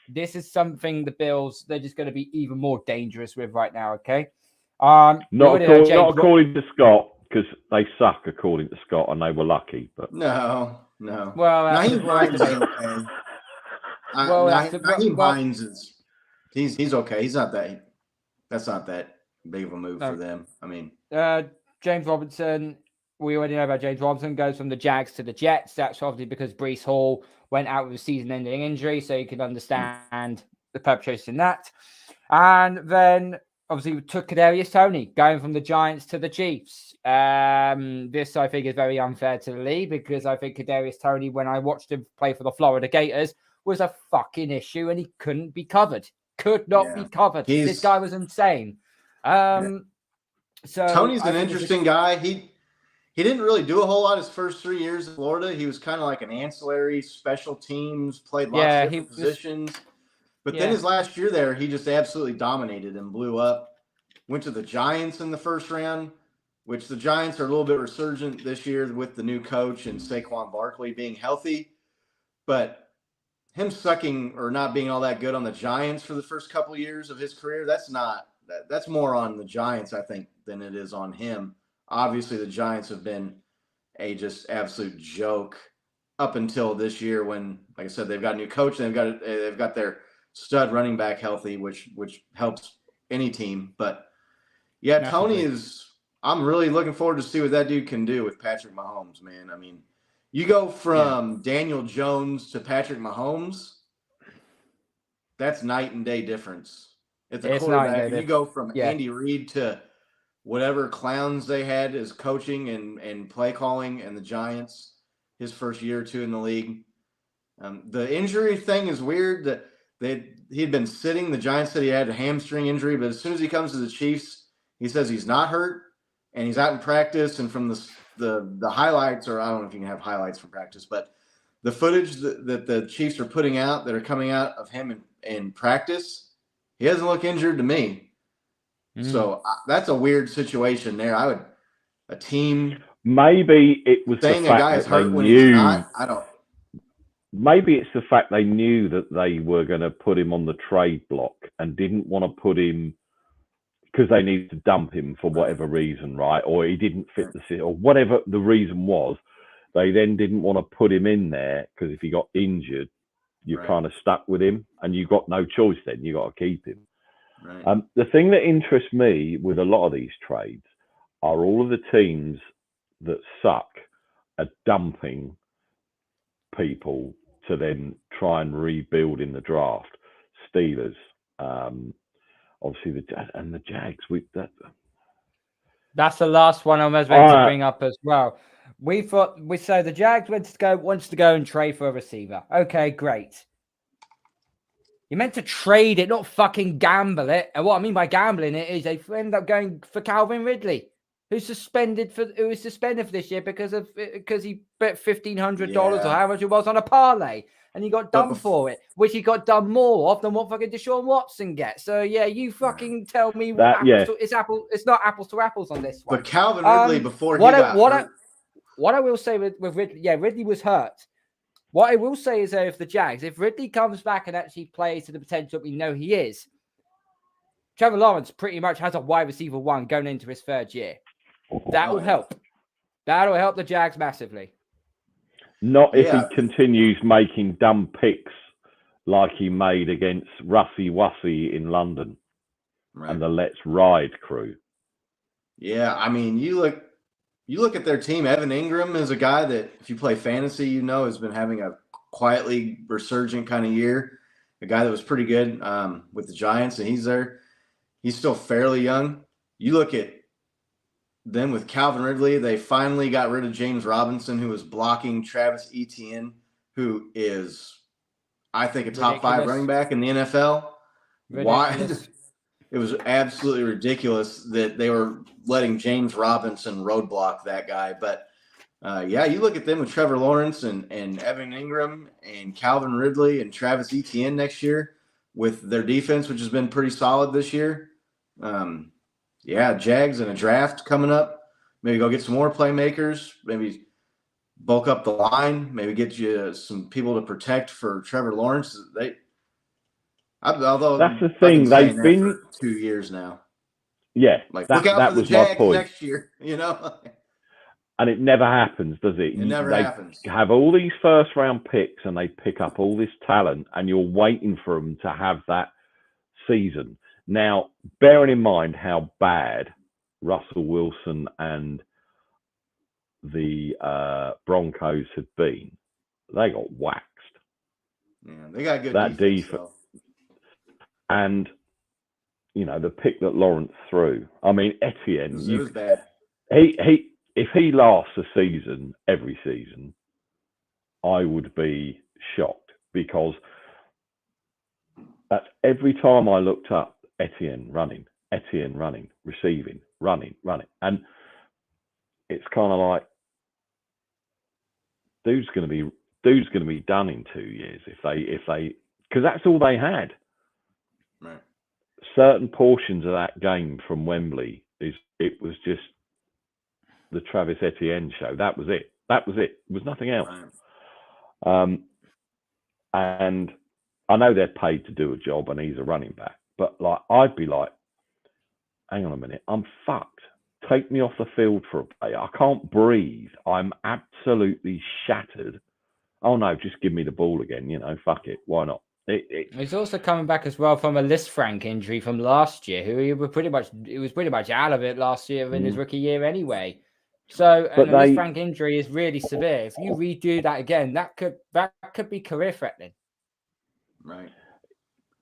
this is something the Bills, they're just going to be even more dangerous with right now, okay? Not according to Scott, because they suck according to Scott, and they were lucky. But no. Well, Naheem Hines ain't okay. Naheem Hines is he's okay. He's not that. That's not that big of a move for them. I mean, James Robinson. We already know about James Robinson goes from the Jags to the Jets. That's obviously because Breece Hall went out with a season-ending injury, so you can understand the perpetration in that. And then obviously we took Kadarius Toney going from the Giants to the Chiefs. This I think is very unfair to the league because I think Kadarius Toney, when I watched him play for the Florida Gators, was a fucking issue and he couldn't be covered. Could not be covered. This guy was insane. So Tony's an interesting guy. He didn't really do a whole lot his first 3 years in Florida. He was kind of like an ancillary special teams, played lots of different positions. But then his last year there, he just absolutely dominated and blew up. Went to the Giants in the first round, which the Giants are a little bit resurgent this year with the new coach and Saquon Barkley being healthy. But him sucking or not being all that good on the Giants for the first couple of years of his career, that's more on the Giants, I think, than it is on him. Obviously, the Giants have been a just absolute joke up until this year when, like I said, they've got a new coach and they've got their stud running back healthy, which helps any team. But yeah, Tony I'm really looking forward to see what that dude can do with Patrick Mahomes, man. I mean, you go from Daniel Jones to Patrick Mahomes, that's night and day difference. It's a quarterback. You go from Andy Reid to whatever clowns they had as coaching and play calling and the Giants his first year or two in the league. The injury thing is weird that he'd been sitting. The Giants said he had a hamstring injury, but as soon as he comes to the Chiefs, he says he's not hurt and he's out in practice. And from the highlights, or I don't know if you can have highlights from practice, but the footage that the Chiefs are putting out that are coming out of him in practice, he doesn't look injured to me. So that's a weird situation there. A team. Maybe it was saying the fact a guy's that hurt they when knew. he's not. I don't. Maybe it's the fact they knew that they were going to put him on the trade block and didn't want to put him because they needed to dump him for whatever reason, right? Or he didn't fit the city, or whatever the reason was. They then didn't want to put him in there because if he got injured, you're kind of stuck with him, and you got no choice. Then you got to keep him. Right. The thing that interests me with a lot of these trades are all of the teams that suck at dumping people to then try and rebuild in the draft. Steelers, obviously the Jags. That's the last one I was going to bring up as well. So the Jags wants to go and trade for a receiver. Okay, great. You're meant to trade it, not fucking gamble it. And what I mean by gambling it is they end up going for Calvin Ridley, who was suspended for this year because he bet $1,500 or how much it was on a parlay, and he got done for it, which he got done more of than what fucking Deshaun Watson gets. So yeah, you fucking tell me it's not apples to apples on this one. But Calvin Ridley before he got hurt. What I will say with Ridley, Ridley was hurt. What I will say is if Ridley comes back and actually plays to the potential we know he is, Trevor Lawrence pretty much has a wide receiver 1 going into his 3rd year. That will help. That'll help the Jags massively. Not if he continues making dumb picks like he made against Russie Wussy in London and the Let's Ride crew. Yeah, I mean, you look at their team. Evan Ingram is a guy that, if you play fantasy, has been having a quietly resurgent kind of year. A guy that was pretty good with the Giants, and he's there. He's still fairly young. You look at them with Calvin Ridley. They finally got rid of James Robinson, who was blocking Travis Etienne, who is, I think, a top 5 running back in the NFL. Why? It was absolutely ridiculous that they were letting James Robinson roadblock that guy. But, you look at them with Trevor Lawrence and Evan Ingram and Calvin Ridley and Travis Etienne next year with their defense, which has been pretty solid this year. Jags and a draft coming up. Maybe go get some more playmakers. Maybe bulk up the line. Maybe get you some people to protect for Trevor Lawrence. Although that's the thing, they've been for 2 years now. Yeah, look out for the Jags next year. And it never happens, does it? It never happens. They have all these first-round picks, and they pick up all this talent, and you're waiting for them to have that season. Now, bearing in mind how bad Russell Wilson and the Broncos had been, they got waxed. Yeah, they got good defense. And, the pick that Lawrence threw. I mean, Etienne. It was bad. If he lasts a season, every season, I would be shocked, because that's every time I looked up, Etienne running, receiving, running. And it's kind of like, dude's going to be done in 2 years if they, because that's all they had. Right. Certain portions of that game from Wembley it was just the Travis Etienne show. That was it. There was nothing else. Right. And I know they're paid to do a job, and he's a running back. But I'd be like, hang on a minute, I'm fucked. Take me off the field for a play. I can't breathe. I'm absolutely shattered. Oh no, just give me the ball again. Fuck it. Why not? He's also coming back as well from a Lisfranc injury from last year. He was pretty much out of it last year in his rookie year anyway. So a Lisfranc injury is really severe. If you redo that again, that could be career threatening. Right.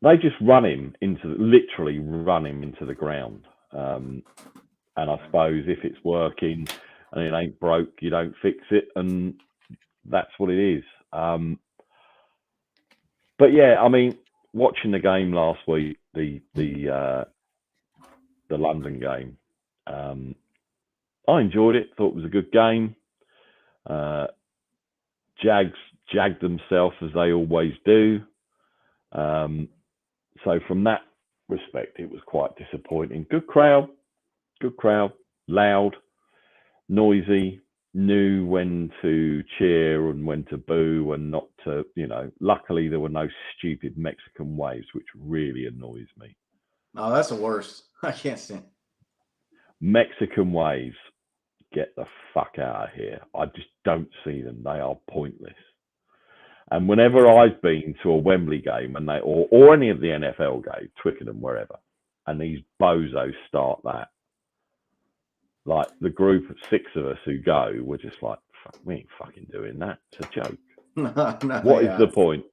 They just literally run him into the ground. And I suppose if it's working and it ain't broke, you don't fix it, and that's what it is. But yeah, I mean, watching the game last week, the London game, I enjoyed it. Thought it was a good game. Jags jagged themselves as they always do. So from that respect, it was quite disappointing. Good crowd, loud, noisy, knew when to cheer and when to boo and not to, luckily there were no stupid Mexican waves, which really annoys me. Oh, that's the worst. I can't stand Mexican waves, get the fuck out of here. I just don't see them. They are pointless. And whenever I've been to a Wembley game and or any of the NFL games, Twickenham, wherever, and these bozos start that, like the group of 6 of us who go, we're just like, fuck, we ain't fucking doing that. It's a joke. What is the point?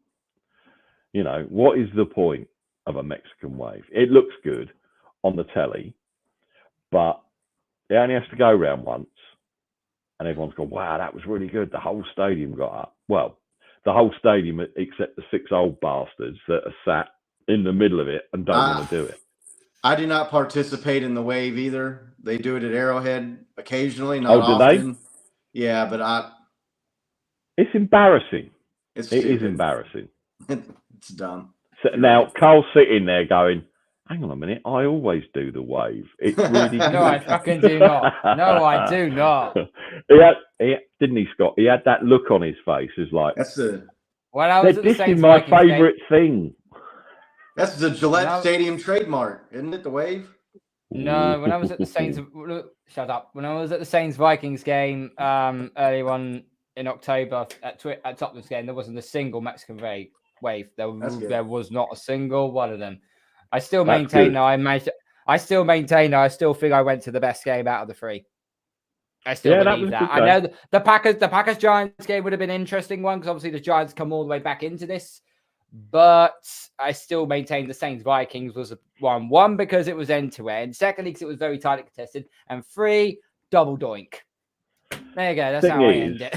You know, what is the point of a Mexican wave? It looks good on the telly, but it only has to go round once, and everyone's gone, wow, that was really good. The whole stadium got up. Well, the whole stadium except the 6 old bastards that are sat in the middle of it and don't want to do it. I do not participate in the wave either. They do it at Arrowhead occasionally, not often. Yeah, but it's embarrassing. It is embarrassing. It's dumb. So now Carl's sitting there going, hang on a minute, I always do the wave. It's really good. No, I fucking do not. No, I do not. Didn't he, Scott? He had that look on his face. It's like, that's the. When I was at the Saints my favourite thing. That's the Gillette Stadium trademark, isn't it? The wave. No, when I was at the Saints, shut up. When I was at the Saints Vikings game early on in October at Tottenham's game, there wasn't a single Mexican wave. There was not a single one of them. I still maintain now. I still think I went to the best game out of the 3. I still believe that. I know the Packers Giants game would have been an interesting one because obviously the Giants come all the way back into this. But I still maintain the Saints Vikings was a 1-1 because it was end to end. Secondly, because it was very tightly contested, and 3 double doink. There you go. That's how I end it.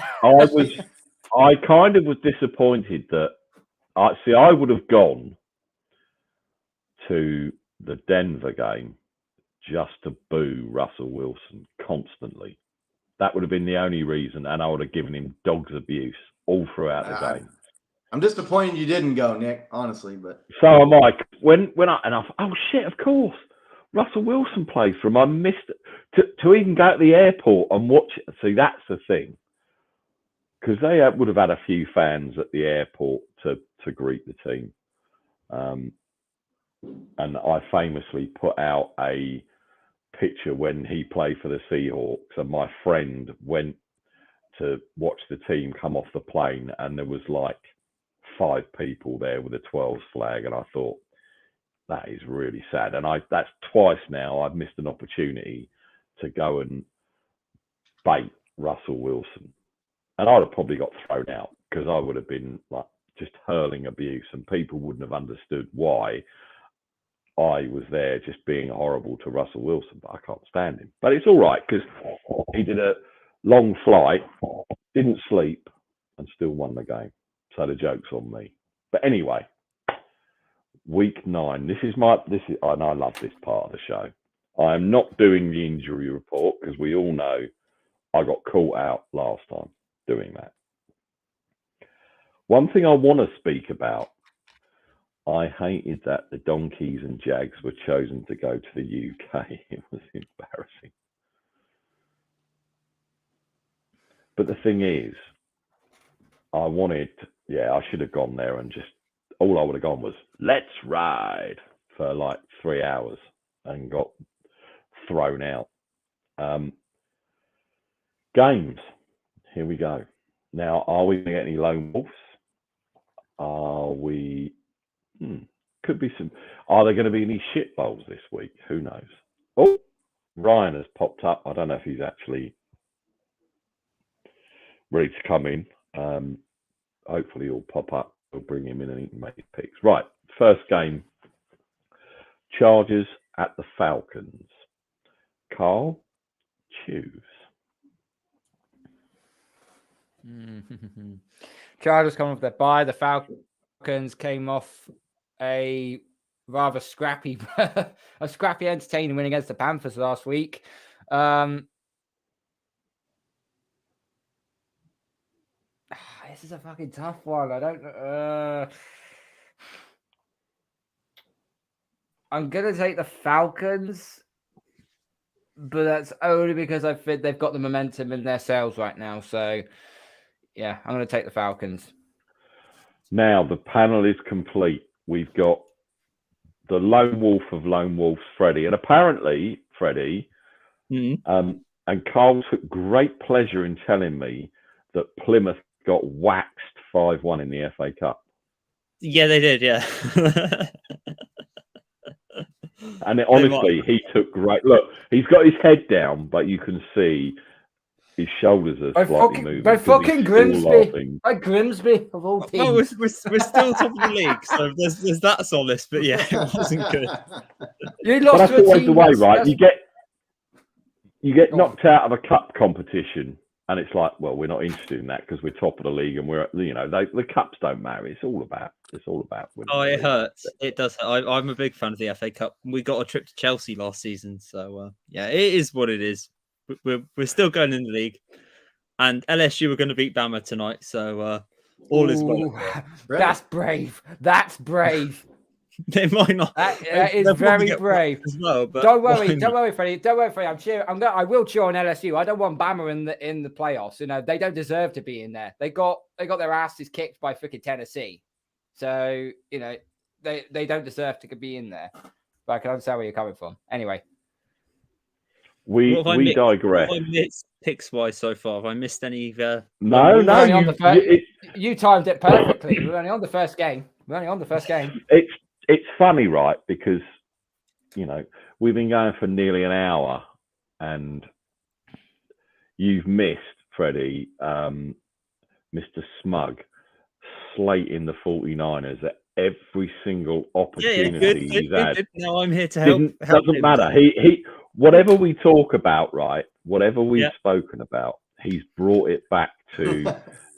I kind of was disappointed that I would have gone to the Denver game just to boo Russell Wilson constantly. That would have been the only reason, and I would have given him dog's abuse all throughout the game. I'm disappointed you didn't go, Nick, honestly, but so am I. Oh shit, of course. Russell Wilson plays for him. I missed it. To even go to the airport and watch it. See, that's the thing. Because they would have had a few fans at the airport to greet the team. And I famously put out a picture when he played for the Seahawks, and my friend went to watch the team come off the plane, and there was like 5 people there with a 12s flag, and I thought, that is really sad. And that's twice now I've missed an opportunity to go and bait Russell Wilson, and I'd have probably got thrown out because I would have been like just hurling abuse, and people wouldn't have understood why I was there just being horrible to Russell Wilson. But I can't stand him. But it's all right because he did a long flight, didn't sleep, and still won the game. So the joke's on me. But anyway, week 9. And I love this part of the show. I am not doing the injury report because we all know I got caught out last time doing that. One thing I want to speak about, I hated that the Donkeys and Jags were chosen to go to the UK. It was embarrassing. But the thing is, I should have gone there and all I would have gone was, let's ride for like 3 hours and got thrown out. Games. Here we go. Now, are we going to get any lone wolves? Could be some. Are there going to be any shit bowls this week? Who knows? Oh, Ryan has popped up. I don't know if he's actually ready to come in. Hopefully he'll pop up. We'll bring him in and he can make his picks. Right, first game. Chargers at the Falcons. Carl, choose. Chargers come off their bye. The Falcons came off a rather scrappy, entertaining win against the Panthers last week. This is a fucking tough one. I don't. I'm gonna take the Falcons, but that's only because I think they've got the momentum in their sails right now. So, yeah, I'm gonna take the Falcons. Now the panel is complete. We've got the lone wolf of lone wolves, Freddie, and apparently Freddie, and Carl took great pleasure in telling me that Plymouth got waxed 5-1 in the FA Cup. Yeah, they did. Yeah. And honestly, he took great look. He's got his head down, but you can see His shoulders are By slightly fucking, moving. by 'cause he's fucking still Grimsby. laughing. By Grimsby of all Well, teams. we're still top of the league, so there's that solace. But yeah, it wasn't good. You But lost that's to a always team. the way, right? that's- You get Go on. knocked out of a cup competition, and it's like, well, we're not interested in that because we're top of the league, and we're, the cups don't matter. It's all about winning. Oh, the it league. hurts. It does hurt. I'm a big fan of the FA Cup. We got a trip to Chelsea last season, so yeah, it is what it is. We're still going in the league, and LSU are going to beat Bama tonight, so all is well. Ooh, that's brave. That's brave. They might not. That is they'll very probably get brave. as well. But Don't why worry, not? don't worry, Freddie. Don't worry, Freddie. I will cheer on LSU. I don't want Bama in the playoffs. You know, they don't deserve to be in there. They got their asses kicked by freaking Tennessee. So, you know, they don't deserve to be in there. But I can understand where you're coming from. Anyway. We digress. What have I missed picks wise so far? Have I missed any? No. You timed it perfectly. We're only on the first game. It's funny, right? Because we've been going for nearly an hour, and you've missed, Freddie, Mr. Smug, slating the 49ers at every single opportunity he's had. Good. Now I'm here to help. Doesn't matter. He whatever we talk about, right? Whatever we've spoken about, he's brought it back to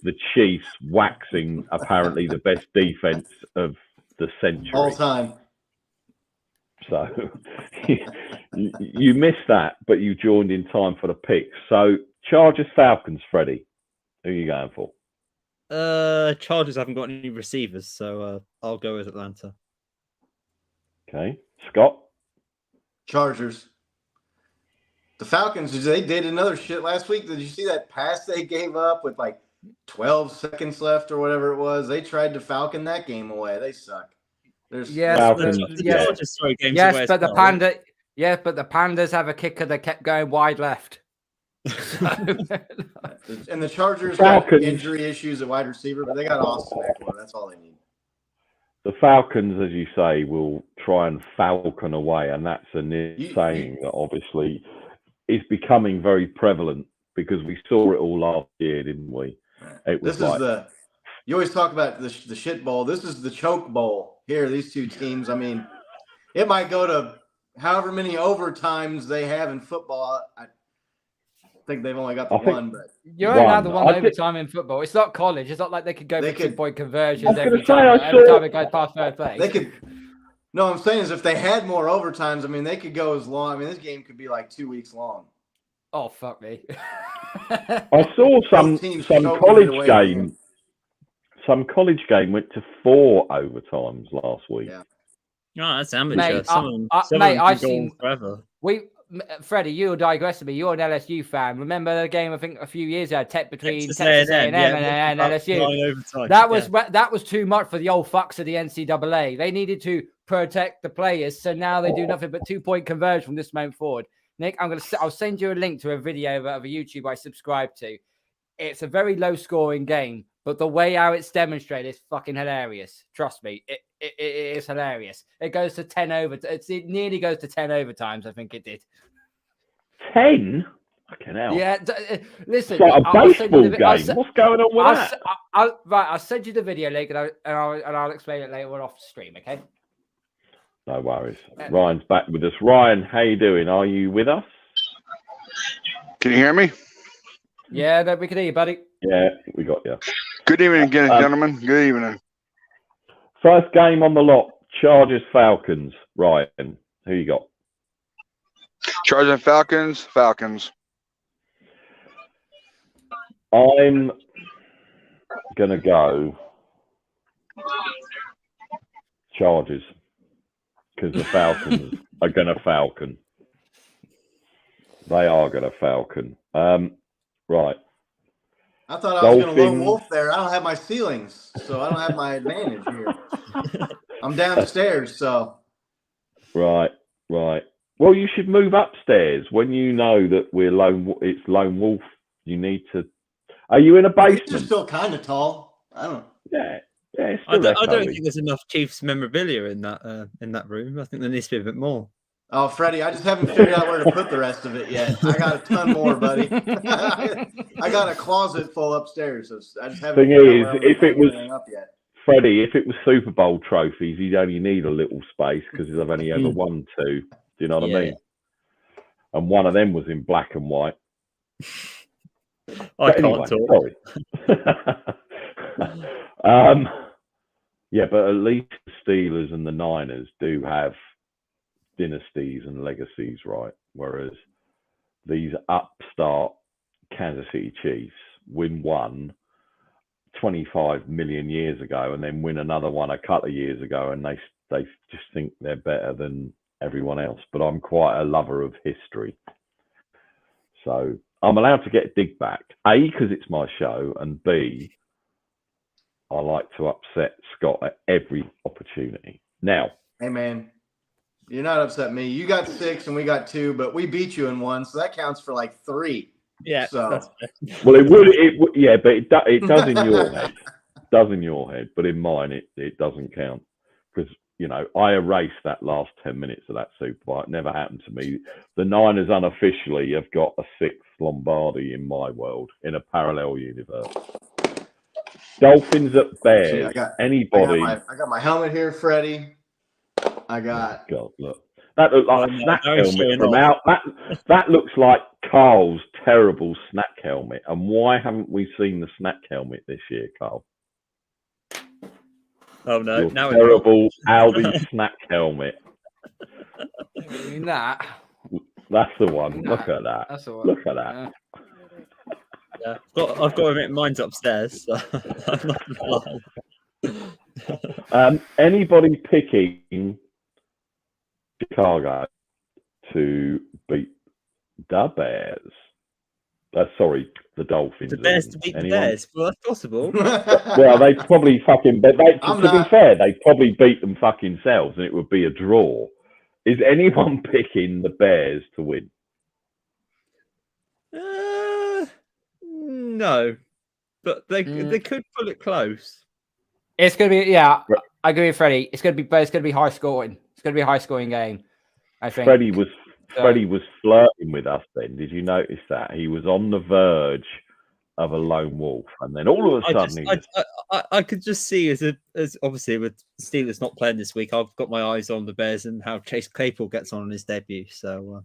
the Chiefs waxing apparently the best defense of the century all time. So you missed that, but you joined in time for the picks. So Chargers Falcons, Freddie, who are you going for? Chargers haven't got any receivers, so I'll go with Atlanta. Okay, Scott. Chargers. The Falcons, they did another shit last week. Did you see that pass they gave up with like 12 seconds left or whatever it was? They tried to Falcon that game away. They suck. But the Pandas have a kicker that kept going wide left. And the Chargers got injury issues at wide receiver, but they got Austin Eckler. That's all they need. The Falcons, as you say, will try and falcon away, and that's a new saying that obviously is becoming very prevalent because we saw it all last year, didn't we? You always talk about the shit bowl. This is the choke bowl. Here, these two teams, I mean, it might go to however many overtimes they have in football. I think they've only got the one, but you're only allowed the one overtime in football. It's not college. It's not like they could go for 2-point conversions every time it goes past third place. They could. No, I'm saying is if they had more overtimes, I mean, they could go as long. I mean, this game could be like 2 weeks long. Oh, fuck me. I saw some college game. Some college game went to 4 overtimes last week. Yeah. Oh, that's amateur. Mate, some I've seen forever. Freddie, you're digressing me. You're an LSU fan. Remember the game? I think a few years ago, between Texas A&M and LSU. That was too much for the old fucks of the NCAA. They needed to protect the players, so now they do nothing but 2-point conversion from this moment forward. Nick, I'll send you a link to a video of a YouTube I subscribe to. It's a very low scoring game, but the way how it's demonstrated is fucking hilarious. Trust me, it is hilarious. It goes to 10 over. It nearly goes to 10 overtimes. I think it did. 10? Fucking hell. Yeah. Listen, it's like a baseball game. What's going on with that? I'll send you the video link and I'll explain it later on off the stream. Okay. No worries. Ryan's back with us. Ryan, how you doing? Are you with us? Can you hear me? Yeah, we can hear you, buddy. Yeah, we got you. Good evening again, gentlemen. Good evening. First game on the lot, Chargers Falcons. Ryan, who you got? Chargers Falcons. I'm gonna go Chargers because the Falcons are gonna falcon. They are gonna falcon. Right. I thought I was going to lone wolf there. I don't have my ceilings, so I don't have my advantage here. I'm downstairs, so. Right. Well, you should move upstairs when you know that it's lone wolf. You need to. Are you in a basement? You're still kind of tall. I don't. Yeah. It's I don't think there's enough Chiefs memorabilia in that room. I think there needs to be a bit more. Oh, Freddie, I just haven't figured out where to put the rest of it yet. I got a ton more, buddy. I got a closet full upstairs. So I just haven't Thing figured out is, where I'm going if to it hang was everything up yet. Freddie, if it was Super Bowl trophies, he'd only need a little space because they've only ever won 2. Do you know what I mean? And one of them was in black and white. I But can't talk. Sorry. Yeah, but at least the Steelers and the Niners do have dynasties and legacies, right? Whereas these upstart Kansas City Chiefs win one 25 million years ago and then win another one a couple of years ago, and they just think they're better than everyone else. But I'm quite a lover of history, so I'm allowed to get dig back. A, because it's my show, and B, I like to upset Scott at every opportunity. Now, Hey, man, you're not upset me. You got 6 and we got 2, but we beat you in 1, so that counts for like 3. Yeah. So That's well, it would, yeah, but it does in your head. Does in your head, but in mine it doesn't count because I erased that last 10 minutes of that Super Bowl. It never happened to me. The Niners unofficially have got a 6th Lombardi in my world in a parallel universe. Dolphins at Bears. Anybody? I got my helmet here, Freddie. I got. God, look. That looked like Oh, a no, snack no helmet showing from off. out. That looks like Carl's terrible snack helmet. And why haven't we seen the snack helmet this year, Carl? Oh no! Your Now terrible Aldi snack helmet. That. That's the one. Nah, Look at that. That's all right. Look at that. yeah, I've got to admit mine's upstairs. So I'm not gonna lie. Anybody picking Chicago to beat the Bears? Sorry, the Dolphins. The Bears to beat the Bears. Well, that's possible. Well, they probably fucking. But to be fair, they probably beat them fucking selves, and it would be a draw. Is anyone picking the Bears to win? No, but they could pull it close. It's gonna be I agree with Freddie. It's gonna be high scoring. It's gonna be a high scoring game. I think Freddie was flirting with us then. Did you notice that? He was on the verge of a lone wolf, and then all of a sudden I could just see as obviously with Steelers not playing this week, I've got my eyes on the Bears and how Chase Claypool gets on his debut. So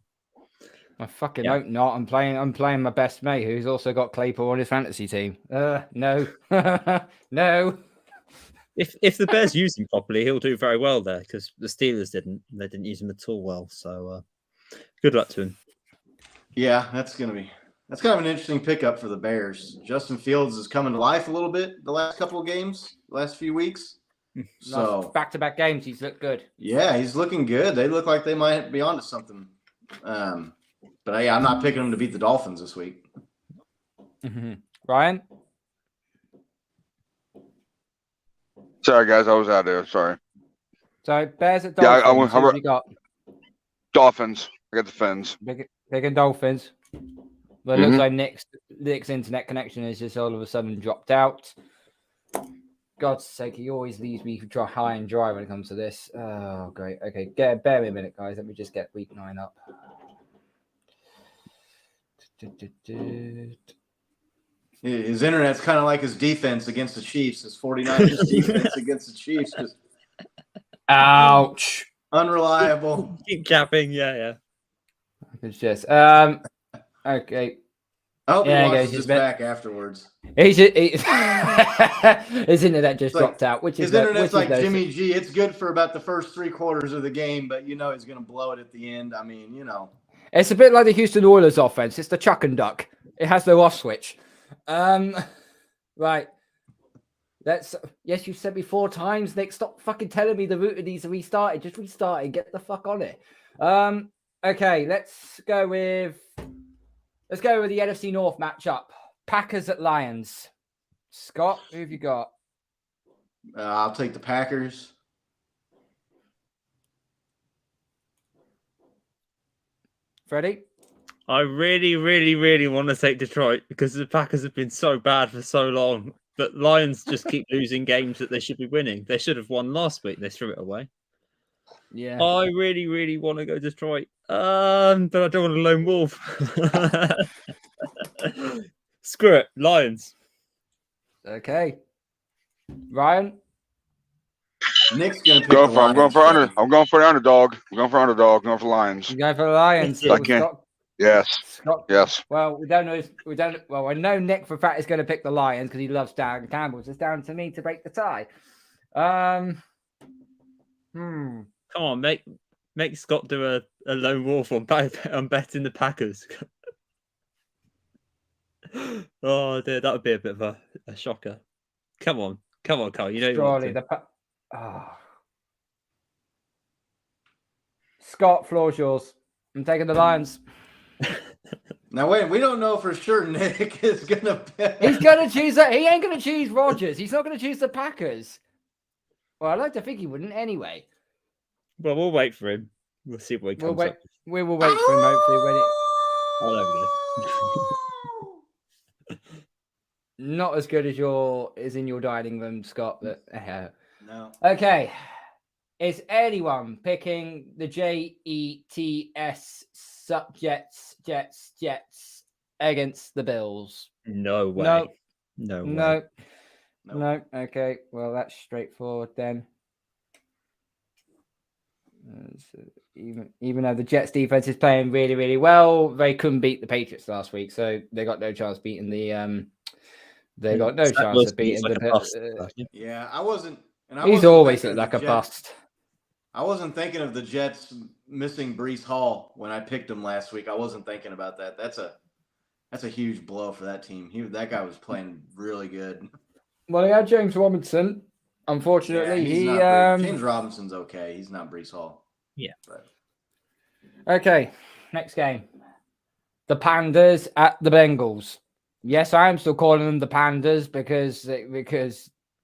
I fucking hope not. I'm playing my best mate who's also got Claypool on his fantasy team. No. No. If the Bears use him properly, he'll do very well there because the Steelers didn't. They didn't use him at all well. So good luck to him. Yeah, that's kind of an interesting pickup for the Bears. Justin Fields is coming to life a little bit the last couple of games, the last few weeks. So back-to-back games, he's looked good. Yeah, he's looking good. They look like they might be onto something. But I'm not picking them to beat the Dolphins this week. Ryan? Sorry, guys, I was out there. Sorry. So Bears at Dolphins. Yeah, Who have you got? Dolphins. I got the Fins. Big and Dolphins. But it looks like Nick's internet connection has just all of a sudden dropped out. God's sake, he always leaves me high and dry when it comes to this. Oh, great. Okay, bear me a minute, guys. Let me just get week 9 up. His internet's kind of like his defense against the Chiefs. His 49ers defense against the Chiefs. Just ouch. Unreliable. Keep capping. Yeah. It's just okay. I hope he watches this back afterwards. His internet just dropped out. His internet's like Jimmy G. It's good for about the first 3 quarters of the game, but he's going to blow it at the end. I mean, It's a bit like the Houston Oilers offense. It's the chuck and duck. It has no off switch. Right. Yes, you've said me 4 times, Nick. Stop fucking telling me the router needs to restart it. Just restart it. Get the fuck on it. Okay, let's go with the NFC North matchup. Packers at Lions. Scott, who have you got? I'll take the Packers. Freddie? I really, really, really want to take Detroit because the Packers have been so bad for so long. But Lions just keep losing games that they should be winning. They should have won last week. They threw it away. Yeah. I really, really want to go Detroit, but I don't want a lone wolf. Screw it, Lions. Okay. Ryan? Nick's gonna pick Go the for. I'm going Lions. for under. Chevy. I'm going for the underdog. I'm going for underdog. I'm going for Lions. You go for the Lions. Yes, I can't. Scott. Yes. Scott. Yes. Well, we don't know. Well, I know Nick for a fact is going to pick the Lions because he loves Dan Campbell. So it's down to me to break the tie. Come on, make Scott do a lone wolf on betting the Packers. Oh dear, that would be a bit of a shocker. Come on, Carl. You know you want Surely to. Scott, floor's yours. I'm taking the Lions. Now wait, we don't know for sure Nick is gonna pick. He's going to choose that. He ain't going to choose Rodgers. He's not going to choose the Packers. Well, I like to think he wouldn't anyway. Well, we'll wait for him. We'll see what he comes up with. We will wait for him. Hopefully, when it. Oh, there we go. Not as good as in your dining room, Scott. But No. okay. Is anyone picking the Jets Jets against the Bills? No way. No. No way. No. Nope. No. Okay. Well, that's straightforward then. So even though the Jets defense is playing really, really well, they couldn't beat the Patriots last week, so they got no chance beating the. They got no chance of beating the Bills. Yeah, I wasn't. And I He's wasn't always thinking looked of like the a Jets. bust. I wasn't thinking of the Jets missing Breece Hall when I picked him last week. I wasn't thinking about that. That's a huge blow for that team. That guy was playing really good. Well, he had James Robinson. Unfortunately, James Robinson's okay. He's not Breece Hall. Yeah. But. Okay, next game. The Pandas at the Bengals. Yes, I am still calling them the Pandas because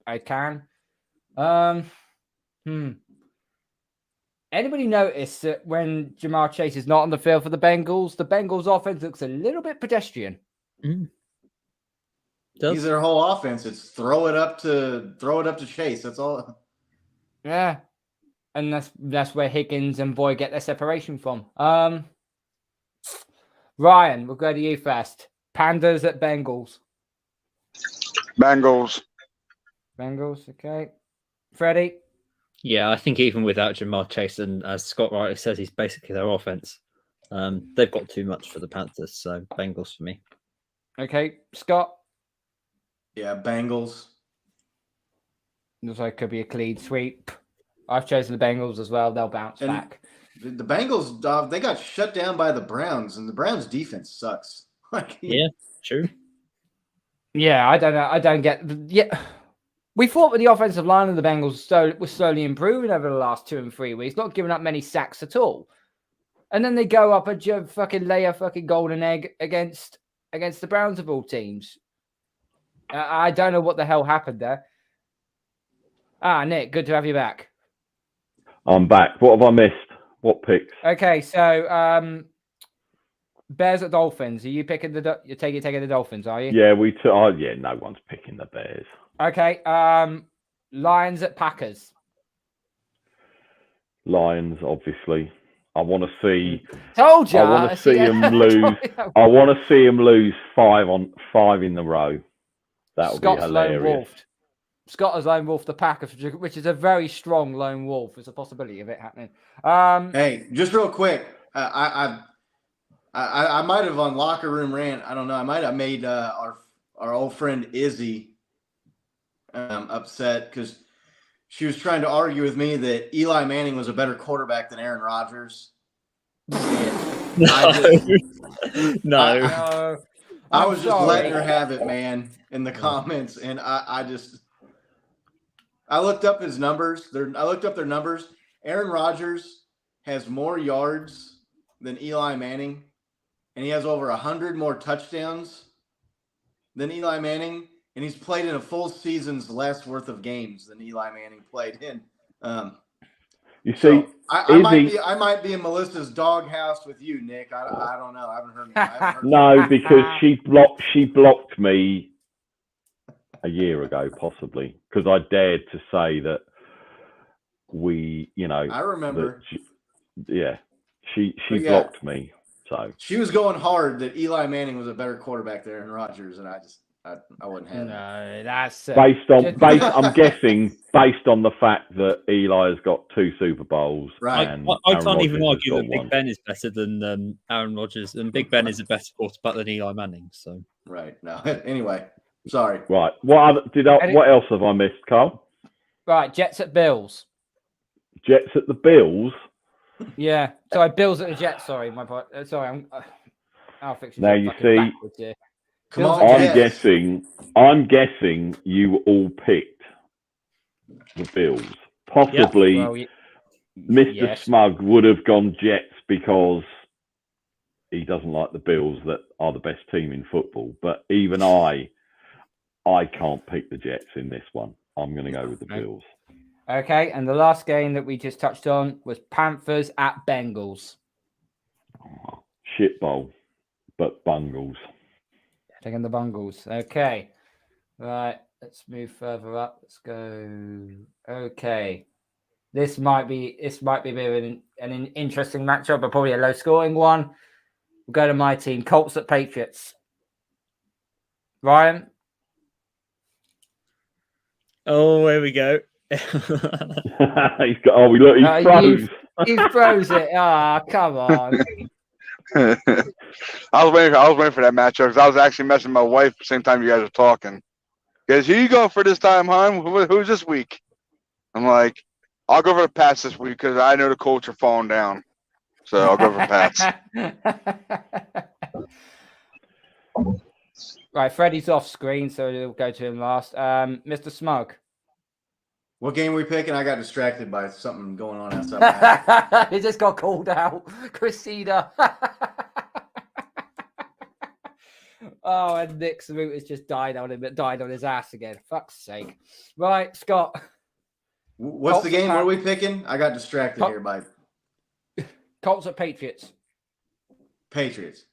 I can. Anybody notice that when Jamar Chase is not on the field for the Bengals offense looks a little bit pedestrian? He's their whole offense. It's throw it up to Chase. That's all. Yeah. And that's where Higgins and Boyd get their separation from. Ryan, we'll go to you first. Pandas at Bengals. Bengals. Bengals, okay. Freddie? Yeah, I think even without Jamar Chase, and as Scott rightly says, he's basically their offense. They've got too much for the Panthers, so Bengals for me. Okay, Scott? Yeah, Bengals. Looks like it could be a clean sweep. I've chosen the Bengals as well. They'll bounce back. The Bengals, they got shut down by the Browns, and the Browns' defense sucks. Yeah, true. Yeah, I don't know. I don't get. Yeah, we thought with the offensive line of the Bengals was slowly improving over the last 2 and 3 weeks, not giving up many sacks at all. And then they go up and fucking lay a fucking golden egg against the Browns of all teams. I don't know what the hell happened there. Nick, good to have you back. I'm back. What have I missed? What picks? Okay, so Bears at Dolphins. Are you picking you're taking the Dolphins, are you? Yeah, no one's picking the Bears. Okay, Lions at Packers. Lions, obviously. I want to see. Told you. I want to see them lose. I want to see them lose 5 in a row. That would be hilarious. Scott has lone wolf the Packers, which is a very strong lone wolf. There's a possibility of it happening. Hey, just real quick, I might have on Locker Room Rant. I don't know. I might have made our old friend Izzy upset because she was trying to argue with me that Eli Manning was a better quarterback than Aaron Rodgers. No. I was just letting her have it, man, in the comments, and I looked up his numbers. I looked up their numbers. Aaron Rodgers has more yards than Eli Manning, and he has over 100 more touchdowns than Eli Manning, and he's played in a full season's less worth of games than Eli Manning played in. You see, I might be in Melissa's doghouse with you, Nick. I don't know. I haven't heard. No, because she blocked me a year ago, possibly, because I dared to say that we, I remember. She But yeah. blocked me. So She was going hard that Eli Manning was a better quarterback there than Rodgers, and I wouldn't have it. No, that's I'm guessing based on the fact that Eli has got 2 Super Bowls. Right. And I Aaron can't even Rodgers has argue got that Big one. Ben is better than Aaron Rodgers, and Big Ben is a better quarterback than Eli Manning. So Right. No. Anyway, sorry. Right. What else have I missed, Carl? right. Jets at Bills. Jets at the Bills. Yeah. Sorry, Bills at the Jets. Sorry, my part. Sorry, I'll fix it. Now you see, Come on, I'm guessing you all picked the Bills. Possibly, Mr. Yes. Smug would have gone Jets because he doesn't like the Bills that are the best team in football. But even I can't pick the Jets in this one. I'm going to go with the Bills. Okay, and the last game that we just touched on was Panthers at Bengals. Shit bowl, but Bungles. Taking the Bungles. Okay. Right. Let's move further up. Let's go. Okay. This might be a bit of an interesting matchup, but probably a low scoring one. We'll go to my team, Colts at Patriots. Ryan? oh, here we go. He froze. He froze it. Ah, come on. I was waiting for that matchup because I was actually messaging my wife the same time you guys were talking. Because who you go for this time, hon? Who's this week? I'm like, I'll go for the Pats this week because I know the Colts are falling down. So I'll go for Pats. Right, Freddie's off screen, so we'll go to him last. Mr. Smug. What game were we picking? I got distracted by something going on outside my house. He just got called out. Christina. Oh, and Nick's root has just died on him, but died on his ass again. Fuck's sake. Right, Scott. What's Colts the game? What are we picking? I got distracted here by Colts at Patriots. Patriots.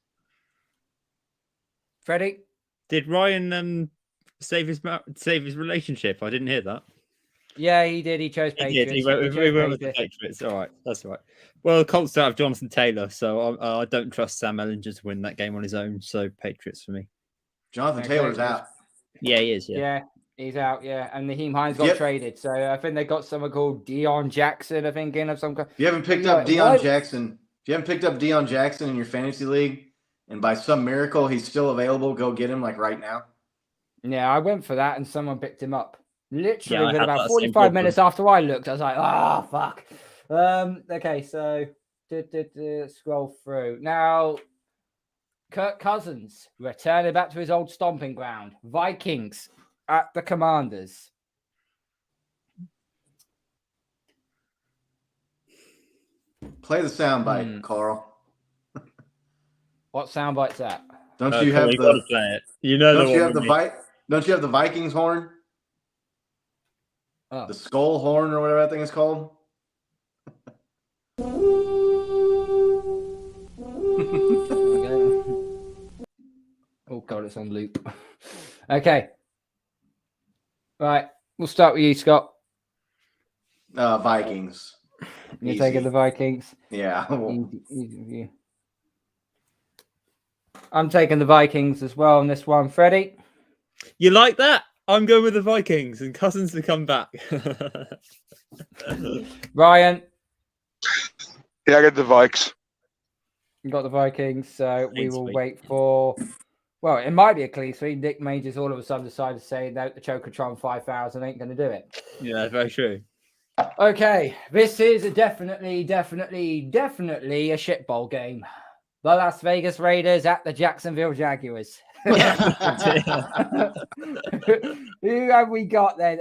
Freddie? Did Ryan save his relationship? I didn't hear that. Yeah, he did. He chose Patriots. He went with the Patriots. All right, that's all right. Well, the Colts don't have Jonathan Taylor, so I don't trust Sam Ellinger to win that game on his own. So Patriots for me. Jonathan Taylor's out. Yeah, he is. Yeah, he's out. Yeah, and Naheem Hines got traded. So I think they got someone called Deion Jackson. I think of some kind. If you haven't picked up Deion Jackson, if you haven't picked up Deion Jackson in your fantasy league, and by some miracle he's still available, go get him like right now. Yeah, I went for that, and someone picked him up. Literally, within about 45 minutes after I looked, I was like, "Oh fuck." Okay, so scroll through now. Kirk Cousins returning back to his old stomping ground. Vikings at the Commanders. Play the soundbite, Carl. What soundbite's that? Don't you have the? Play it. You know, don't you have the Vikings horn? Oh. The skull horn or whatever that thing is called. Oh god, it's on loop. Okay. Right. We'll start with you, Scott. Vikings. You're taking the Vikings? Yeah. Easy. I'm taking the Vikings as well on this one. Freddie? You like that? I'm going with the Vikings and Cousins to come back. Ryan? Yeah, I got the Vikes. You got the Vikings, so we will wait for... Well, it might be a clean sweep. Nick may just all of a sudden decide to say, no, the Chocotron 5000 ain't going to do it. Yeah, very true. Okay, this is definitely a shit bowl game. The Las Vegas Raiders at the Jacksonville Jaguars. Who have we got then?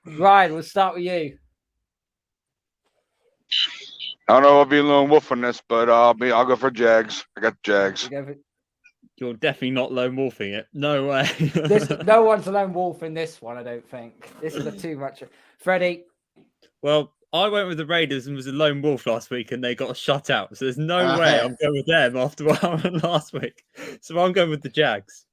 Ryan, we'll start with you. I don't know. I'll be a lone wolf on this, but I'll go for Jags. I got Jags. You're definitely not lone wolfing it. No way. No one's a lone wolf in this one, I don't think. This is too much. Freddie. Well, I went with the Raiders and was a lone wolf last week, and they got shut out. So there's no way I'm going with them after what happened last week. So I'm going with the Jags.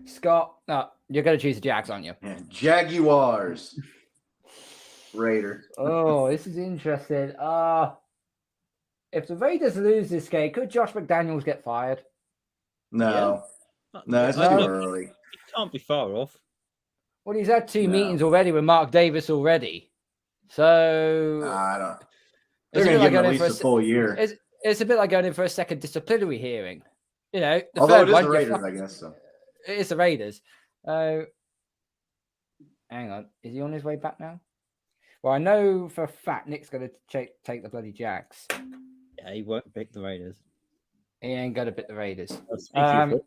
Scott, no, You're going to choose the Jags, aren't you? Yeah, Jaguars. Raiders. Oh, this is interesting. If the Raiders lose this game, could Josh McDaniels get fired? No. No, it's Yeah, too no. early. It can't be far off. Well, he's had two No. meetings already with Mark Davis already. So I don't. it's They're a going bit to like give him going at in for least a full year. It's a bit like going in for a second disciplinary hearing. You know, the Although third it is one, the you're Raiders, fuck- I guess. So. It's the Raiders. Hang on. Is he on his way back now? Well, I know for a fact Nick's going to take the bloody Jags. Yeah, he won't pick the Raiders. He ain't going to pick the Raiders. That's speaking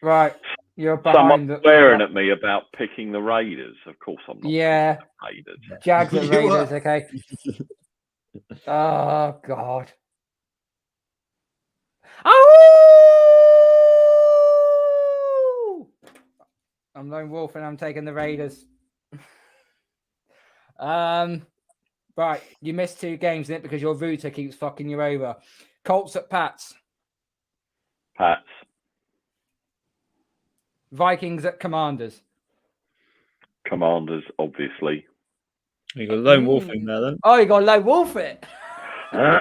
Right. You're Someone behind. swearing at me about picking the Raiders. Of course, I'm not. Yeah. Picking the Raiders. Jags and You Raiders, are. okay. Oh, God. Oh! I'm Lone Wolf and I'm taking the Raiders. Right. You missed 2 games, Nick, because your router keeps fucking you over. Colts at Pats. Pats. Vikings at Commanders. Commanders, obviously. You got Lone Wolf in there then. Oh, you got Lone Wolf it. I'm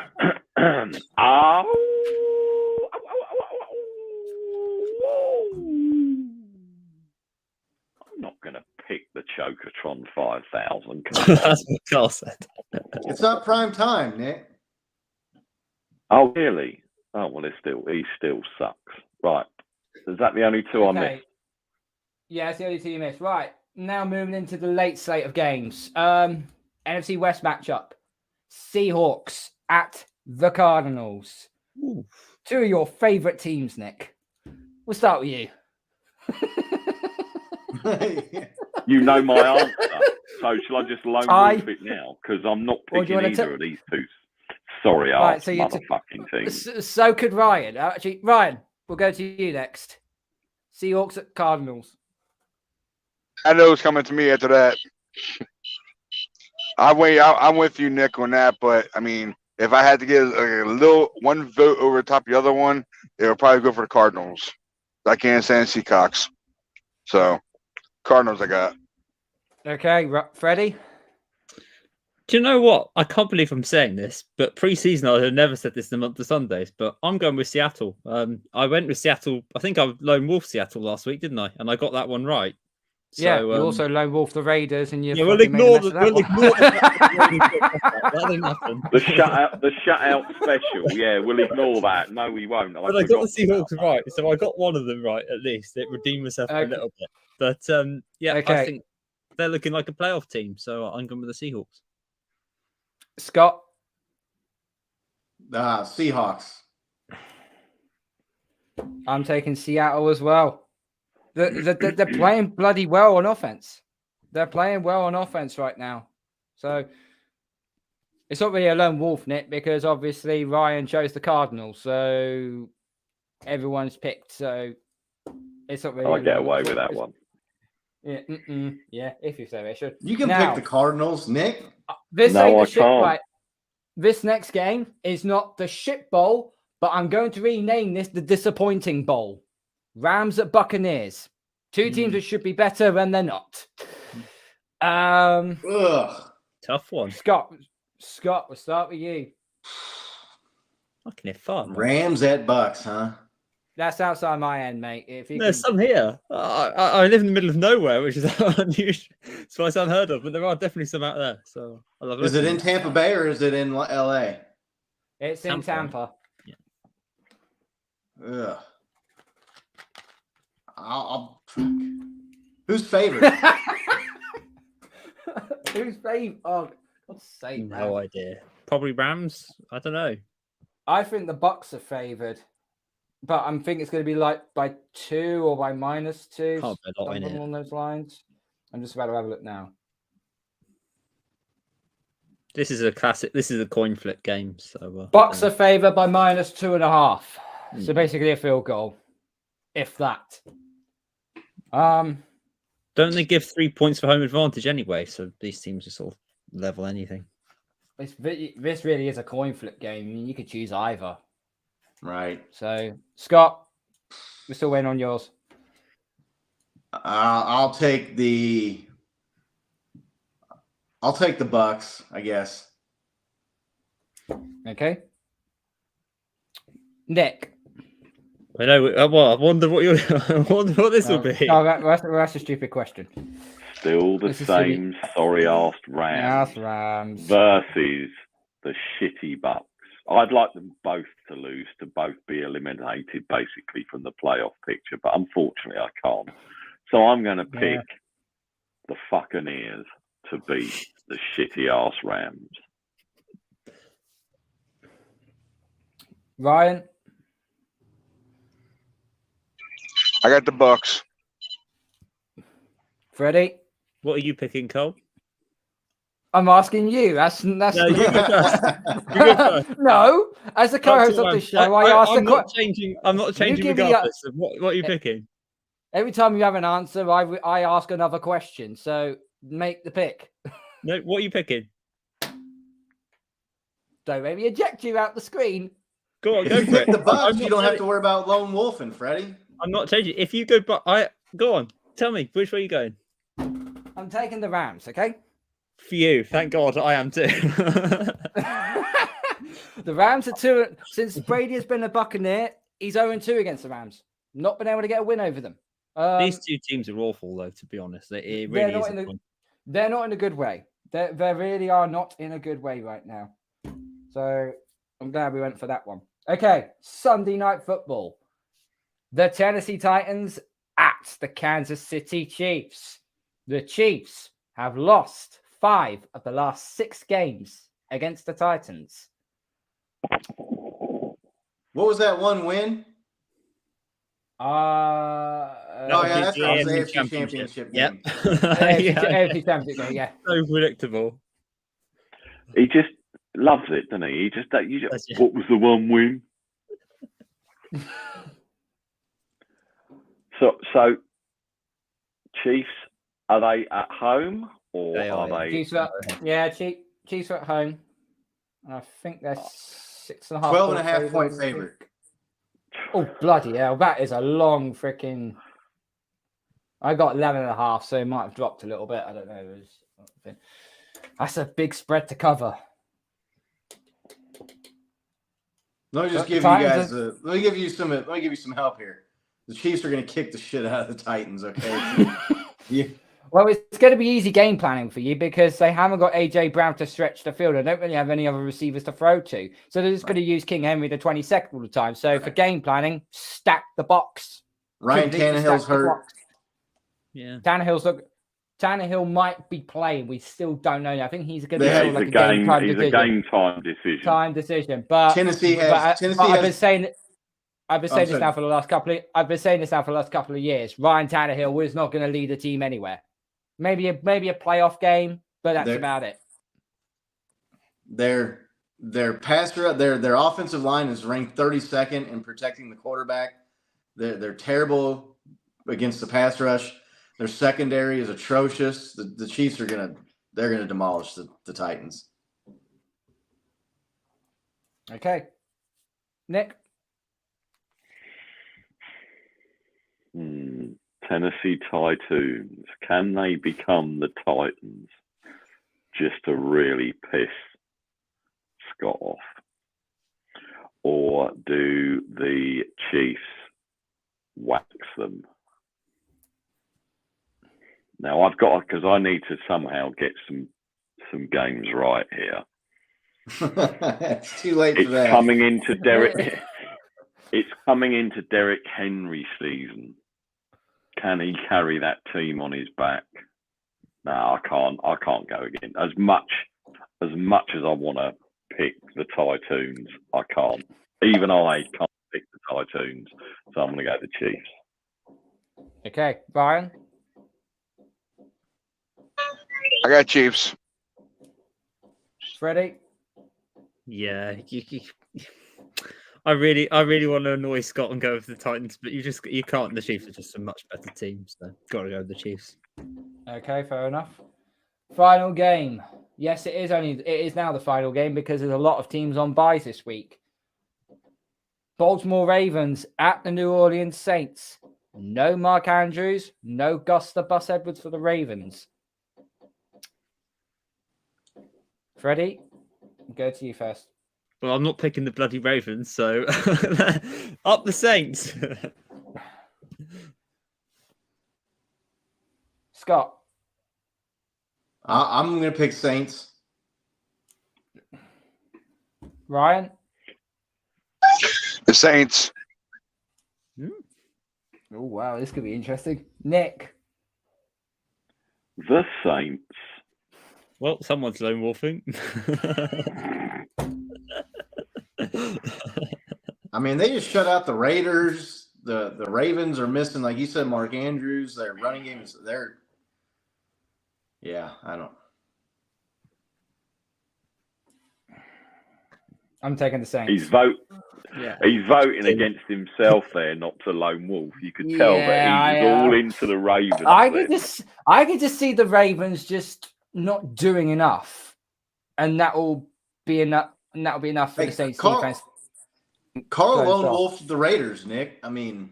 not going to pick the Chocotron 5000. That's what Carl said. It's not prime time, Nick. Oh, really? Oh, well, he still sucks. Right. Is that the only 2 I missed? Yeah, it's the only 2 you missed. Right. Now moving into the late slate of games. NFC West matchup. Seahawks at the Cardinals. Ooh. 2 of your favorite teams, Nick. We'll start with you. You know my answer. So shall I just lone wolf it now? Because I'm not Well, do you picking wanna either of these 2. Sorry, Right, so you motherfucking teams. So could Ryan. Actually, Ryan, we'll go to you next. Seahawks at Cardinals. I know it's coming to me after that. I'm with you, Nick, on that. But I mean, if I had to get a little one vote over the top of the other one, it would probably go for the Cardinals. I can't stand Seahawks, so Cardinals I got. Okay, Freddie. Do you know what? I can't believe I'm saying this, but preseason I have never said this in the month of Sundays, but I'm going with Seattle. I went with Seattle. I think I Lone Wolf Seattle last week, didn't I? And I got that one right. So, Yeah, you also Lone Wolf the Raiders, and you. Yeah, we'll ignore the. That didn't happen. The shutout special. Yeah, we'll ignore that. No, we won't. But I got the Seahawks right, so I got one of them right at least. It redeemed myself a little bit. But yeah, Okay. I think they're looking like a playoff team, so I'm going with the Seahawks. Scott. Seahawks. I'm taking Seattle as well. They're playing bloody well on offense. They're playing well on offense right now. So it's not really a lone wolf, Nick, because obviously Ryan chose the Cardinals. So everyone's picked. So it's not really. I'll get away with that one. Yeah, yeah, if you say they should. You can Now, pick the Cardinals, Nick. This No, ain't I the shit can't. right. This next game is not the shit bowl, but I'm going to rename this the disappointing bowl. Rams at Buccaneers. 2 teams that should be better and they're not. Ugh. Tough one. Scott, we'll start with you. Fucking it fun. Rams at Bucks, huh? That's outside my end, mate. If you There's can... some here. I live in the middle of nowhere, which is unusual. So it's unheard of, but there are definitely some out there. So I love Is it in Tampa Bay or is it in LA? It's in Tampa. Ugh. Who's favorite? Who's favorite? Oh, God's sake, No man. idea. Probably Rams. I don't know. I think the Bucks are favored, but I'm thinking it's going to be like by 2 or by -2. Can't bet a lot in Something it. along those lines. I'm just about to have a look now. This is a classic. This is a coin flip game. So Bucks are favored by -2.5. So Hmm. basically a field goal, if that. Don't they give 3 points for home advantage anyway? So these teams are sort of level anything. This really is a coin flip game. I mean, you could choose either. Right. So Scott, we're still waiting on yours. I'll take the Bucks, I guess. Okay. Nick. I know. Well, I wonder what you. I wonder what this will be. No, that's a stupid question. Still the This is same sorry-arsed Yes, Rams Rams. versus the shitty Bucks. I'd like them both to lose, to both be eliminated basically from the playoff picture, but unfortunately I can't. So I'm going to pick the Buccaneers to beat the shitty-ass Rams. Ryan. I got the Bucks. Freddie. What are you picking, Cole? I'm asking you. That's No, you go first. You go first. No, as the co-host of the show, I asked I'm the not changing. I'm not changing give me regardless of what are you picking. Every time you have an answer, I ask another question. So make the pick. No, what are you picking? Don't maybe eject you out the screen. Go on, If go you for pick it. the Bucks, I'm you not don't have changing- to worry about lone wolfing, Freddie. I'm not changing. If you go, but go on. Tell me which way are you going. I'm taking the Rams. Okay. For you, thank God, I am too. The Rams are 2 since Brady has been a Buccaneer. He's 0-2 against the Rams. Not been able to get a win over them. These two teams are awful, though. To be honest, it they're really not is. in the- They're not in a good way. They really are not in a good way right now. So I'm glad we went for that one. Okay, Sunday night football. The Tennessee Titans at the Kansas City Chiefs. The Chiefs have lost 5 of the last 6 games against the Titans. What was that one win? That Oh would yeah, be that's the right. It was the AFC AFC Championship Yep. game. AFC Championshship, yeah. So predictable. He just loves it, doesn't he? What was the one win? So Chiefs, are they at home or They are, are Chiefs are at home. I think they're 6.5 12.5 point favorite. Oh, bloody hell. That is a long freaking. I got 11.5, so it might have dropped a little bit. I don't know. That's a big spread to cover. Let me just The give you Titans guys let me give you some help here. The Chiefs are going to kick the shit out of the Titans, okay? Yeah. Well, it's going to be easy game planning for you because they haven't got AJ Brown to stretch the field. They don't really have any other receivers to throw to. So they're just going to use King Henry the 22nd all the time. So for game planning, stack the box. Ryan Completely Tannehill's stack the hurt. box. Yeah. Tannehill might be playing. We still don't know. I think he's going to Yeah, be he's like a game time decision. But Tennessee has. I've been saying this sorry. now for the last couple of years. Ryan Tannehill was not going to lead the team anywhere. Maybe a playoff game, but that's about it. Their offensive line is ranked 32nd in protecting the quarterback. They're terrible against the pass rush. Their secondary is atrocious. The Chiefs are gonna demolish the Titans. Okay, Nick. Tennessee Titans. Can they become the Titans just to really piss Scott off? Or do the Chiefs wax them? Now because I need to somehow get some games right here. It's too late for that. It's coming into Derrick Henry season. Can he carry that team on his back? No, I can't go again. As much as I want to pick the Titans, I can't. Even I can't pick the Titans, so I'm going to go the Chiefs. Okay, Brian. I got Chiefs. Freddie. Yeah, I really want to annoy Scott and go with the Titans, but you can't. The Chiefs are just a much better team, so got to go with the Chiefs. Okay, fair enough. Final game. Yes, it is now the final game because there's a lot of teams on buys this week. Baltimore Ravens at the New Orleans Saints. No Mark Andrews. No Gus the Bus Edwards for the Ravens. Freddie, go to you first. Well, I'm not picking the bloody Ravens, so up the Saints. Scott. I'm going to pick Saints. Ryan. The Saints. Oh, wow. This could be interesting. Nick. The Saints. Well, someone's lone wolfing. I mean, they just shut out the Raiders. The Ravens are missing, like you said, Mark Andrews. Their running game is there. Yeah, I don't. I'm taking the Saints. He's voting against himself there, not to lone wolf. You could tell that he was all into the Ravens. I could just see the Ravens just not doing enough, and that will be enough. And that will be enough for the Saints defense. Carl lone wolf the Raiders, Nick. I mean,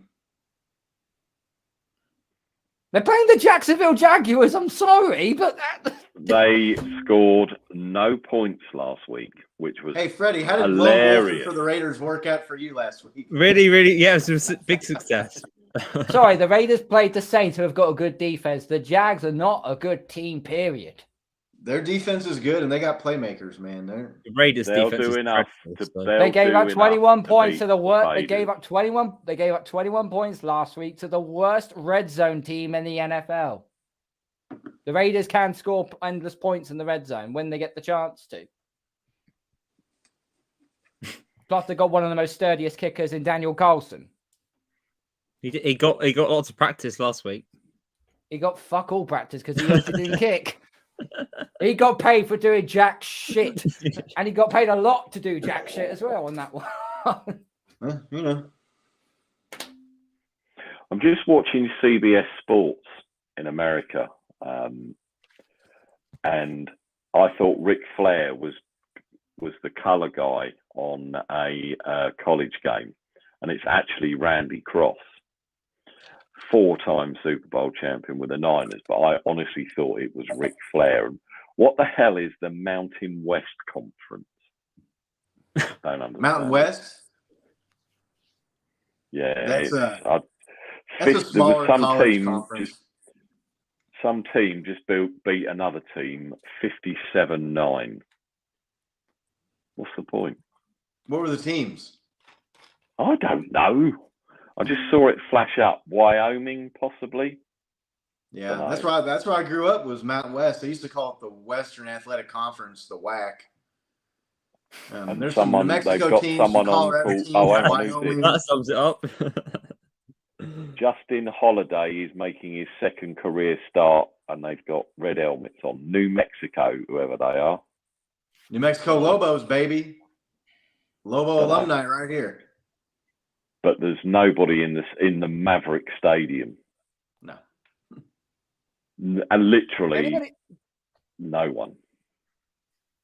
they're playing the Jacksonville Jaguars. I'm sorry, but they scored no points last week, which was Freddie, how did hilarious. lone wolf for the Raiders work out for you last week? Really, yeah, it was a big success. Sorry, the Raiders played the Saints, who have got a good defense. The Jags are not a good team, period. Their defense is good, and they got playmakers, man. The Raiders they'll defense do enough. They gave up 21 points to the worst. They gave up 21 points last week to the worst red zone team in the NFL. The Raiders can score endless points in the red zone when they get the chance to. Plus, they got one of the most sturdiest kickers in Daniel Carlson. He got lots of practice last week. He got fuck all practice because he also didn't kick. He got paid for doing jack shit, and he got paid a lot to do jack shit as well on that one. You know, I'm just watching CBS Sports in America, and I thought Ric Flair was the color guy on a college game, and it's actually Randy Cross, 4-time Super Bowl champion with the Niners, but I honestly thought it was Ric Flair. And what the hell is the Mountain West Conference? Don't understand. Mountain West. Yeah, That's a there smaller was some college team conference. some team just beat another team 57-9. What's the point? What were the teams? I don't know. I just saw it flash up. Wyoming, possibly. Yeah, that's where I grew up, was Mountain West. They used to call it the Western Athletic Conference, the WAC. And there's someone, some New Mexico they've got teams, someone some on Colorado called, teams, hang on, Wyoming. That sums it up. Justin Holiday is making his second career start, and they've got red helmets on. New Mexico, whoever they are. New Mexico Lobos, baby. Lobo alumni right here. But there's nobody in the Maverick Stadium. No. And literally no one.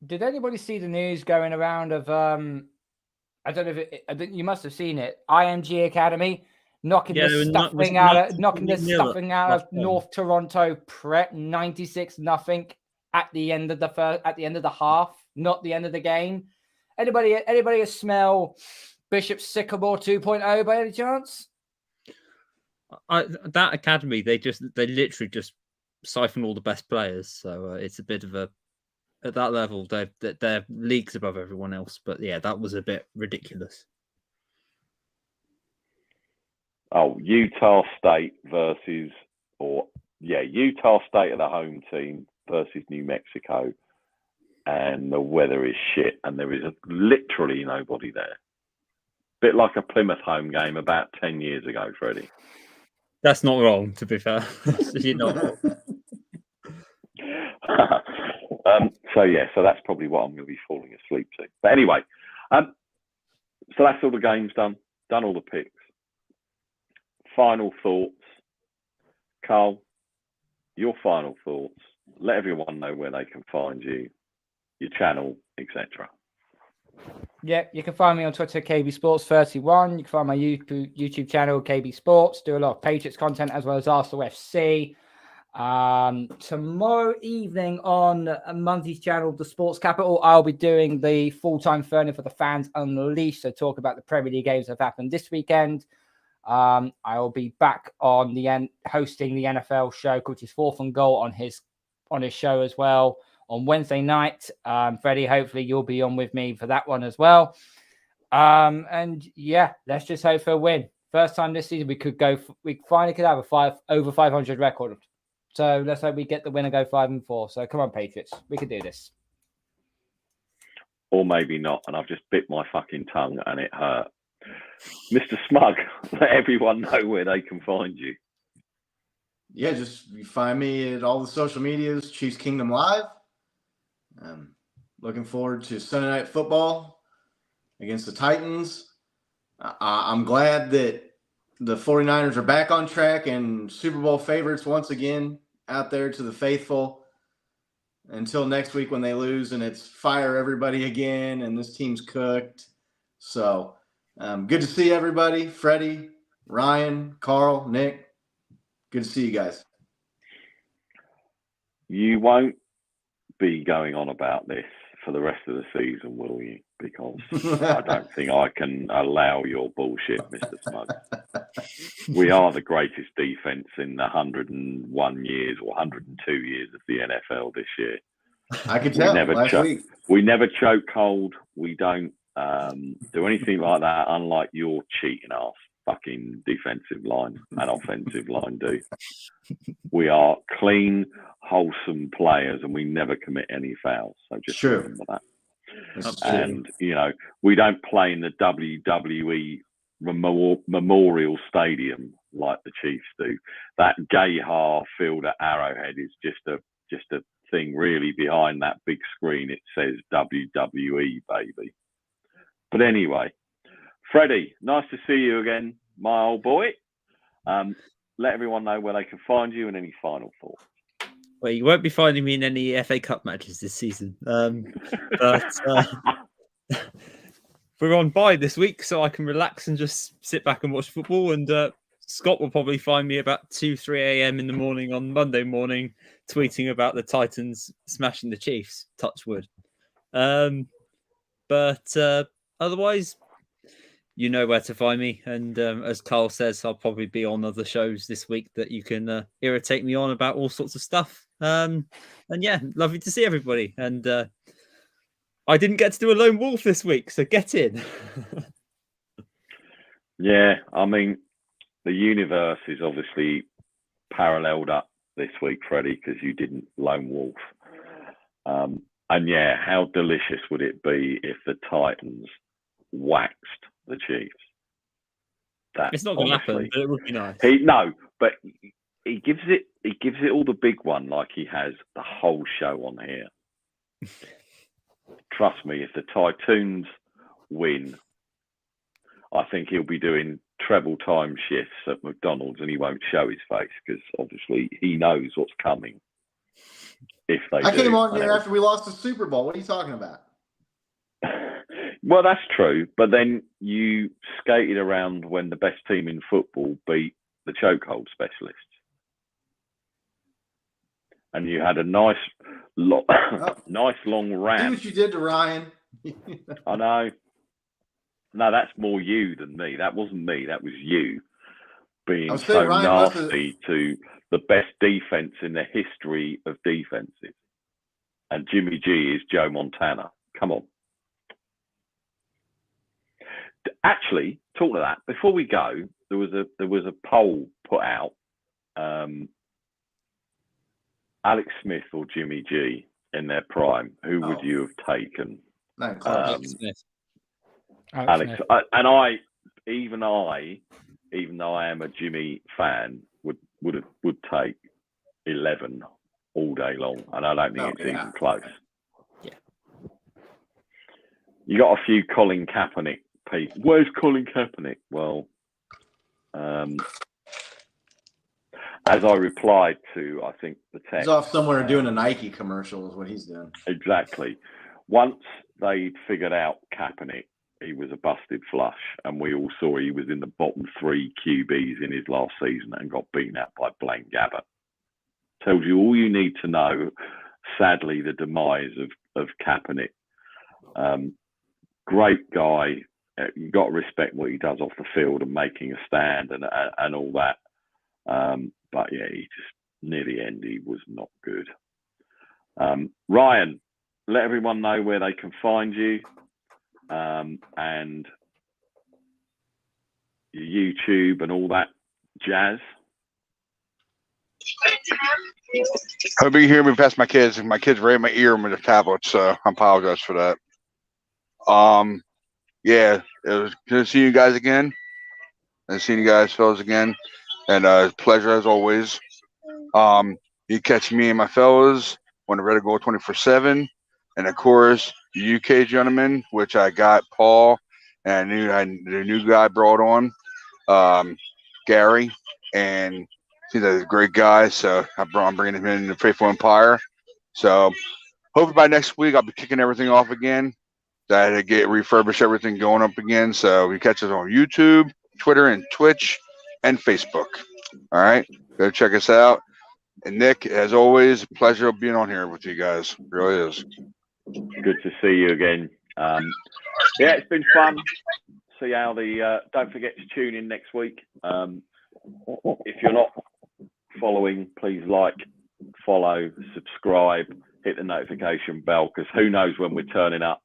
Did anybody see the news going around of I don't know if I think you must have seen it. IMG Academy knocking the stuffing out of North Toronto Prep 96-0 at the end of the half, not the end of the game. Anybody smell Bishop Sycamore 2.0 by any chance? That academy, they literally just siphon all the best players. So it's a bit of a, at that level, they're leagues above everyone else. But yeah, that was a bit ridiculous. Oh, Utah State Utah State are the home team versus New Mexico, and the weather is shit, and there is literally nobody there. Bit like a Plymouth home game about 10 years ago, Freddie. That's not wrong, to be fair. You're not wrong. So that's probably what I'm going to be falling asleep to. But anyway, so that's all the games done all the picks. Final thoughts. Carl, your final thoughts. Let everyone know where they can find you, your channel, etc. Yeah, you can find me on Twitter, KB Sports 31. You can find my YouTube channel, KB Sports. Do a lot of Patriots content as well as Arsenal FC. Tomorrow evening on Monty's channel, The Sports Capital, I'll be doing the full-time phone for the Fans Unleashed. So talk about the Premier League games that have happened this weekend. I'll be back on the end hosting the NFL show, which is Fourth and Goal on his show as well on Wednesday night. Freddie, hopefully you'll be on with me for that one as well. And yeah, let's just hope for a win. First time this season we finally could have a over 500 record. So let's hope we get the win and go 5-4. So come on, Patriots, we can do this. Or maybe not. And I've just bit my fucking tongue and it hurt. Mr. Smug, let everyone know where they can find you. Yeah, just you find me at all the social medias, Chiefs Kingdom Live. Looking forward to Sunday Night Football against the Titans. I'm glad that the 49ers are back on track and Super Bowl favorites once again out there to the faithful until next week when they lose and it's fire everybody again and this team's cooked. So good to see everybody. Freddie, Ryan, Carl, Nick. Good to see you guys. You won't be going on about this for the rest of the season, will you? Because I don't think I can allow your bullshit, Mr. Smug. We are the greatest defense in the 101 years or 102 years of the NFL this year. I could tell last week. We never choke cold. We don't do anything like that, unlike your cheating ass fucking defensive line and offensive line do. We are clean, wholesome players and we never commit any fouls. So just remember that. And, we don't play in the WWE Memorial Stadium like the Chiefs do. That Gayhar field at Arrowhead is just a thing really behind that big screen. It says WWE, baby. But anyway, Freddie, nice to see you again, my old boy. Let everyone know where they can find you and any final thoughts. Well, you won't be finding me in any FA Cup matches this season. But we're on bye this week, so I can relax and just sit back and watch football. And Scott will probably find me about 2-3 a.m. in the morning on Monday morning tweeting about the Titans smashing the Chiefs. Touch wood. But otherwise, you know where to find me. And as Carl says, I'll probably be on other shows this week that you can irritate me on about all sorts of stuff. And yeah, lovely to see everybody. And I didn't get to do a lone wolf this week, so get in. Yeah, I mean, the universe is obviously paralleled up this week, Freddie, because you didn't lone wolf. And yeah, how delicious would it be if the Titans waxed the Chiefs? It's not going to happen, but it would be nice. But he gives it all the big one like he has the whole show on here. Trust me, if the Titans win, I think he'll be doing treble time shifts at McDonald's and he won't show his face because obviously he knows what's coming. If they came on here after we lost the Super Bowl. What are you talking about? Well, that's true. But then you skated around when the best team in football beat the chokehold specialists. And you had a nice long rant. See what you did to Ryan. I know. No, that's more you than me. That wasn't me. That was you being so nasty to the best defense in the history of defenses. And Jimmy G is Joe Montana. Come on. Actually, talk to that. Before we go, there was a poll put out. Alex Smith or Jimmy G in their prime, who would you have taken? No, Alex Smith. Alex, and I, even though I am a Jimmy fan, would take 11 all day long, and I don't think it's even close. Yeah, you got a few Colin Kaepernick people. Where's Colin Kaepernick? Well, as I replied to, I think the text. He's off somewhere doing a Nike commercial is what he's doing. Exactly. once they'd figured out Kaepernick, he was a busted flush, and we all saw he was in the bottom 3 QBs in his last season and got beaten out by Blaine Gabbert. Tells you all you need to know. Sadly, the demise of Kaepernick. Great guy. You've got to respect what he does off the field and making a stand and all that. But yeah, he just near the end he was not good. Ryan, let everyone know where they can find you and your YouTube and all that jazz. Hope you can hear me past my kids. My kids right in my ear with the tablet, so I apologize for that. Yeah, it was good to see you guys again. And seeing you guys, fellas, again. And pleasure as always. You catch me and my fellas on the Red Gold 24/7. And of course, the UK gentlemen, which I got Paul and the new guy brought on, Gary, and he's a great guy. So I'm bringing him in the Faithful Empire. So hopefully by next week I'll be kicking everything off again. I had to get refurbish everything going up again. So you catch us on YouTube, Twitter, and Twitch, and Facebook. All right, go check us out. And Nick, as always, pleasure of being on here with you guys. It really is. Good to see you again. Yeah, it's been fun. See how don't forget to tune in next week. If you're not following, please like, follow, subscribe, hit the notification bell, because who knows when we're turning up.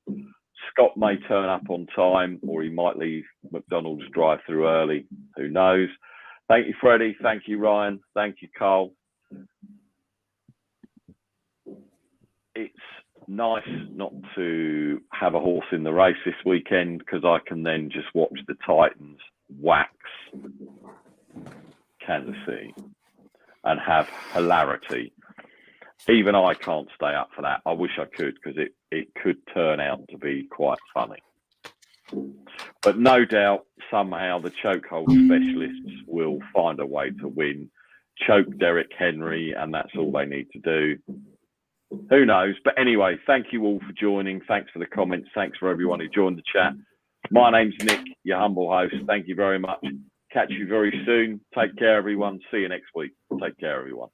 Scott may turn up on time, or he might leave McDonald's drive-through early. Who knows? Thank you, Freddie. Thank you, Ryan. Thank you, Carl. It's nice not to have a horse in the race this weekend, because I can then just watch the Titans wax Kansas City and have hilarity. Even I can't stay up for that. I wish I could, because it could turn out to be quite funny. But no doubt, somehow the chokehold specialists will find a way to win, choke Derrick Henry, and that's all they need to do. Who knows? But anyway, thank you all for joining. Thanks for the comments. Thanks for everyone who joined the chat. My name's Nick, your humble host. Thank you very much. Catch you very soon. Take care, everyone. See you next week. Take care, everyone.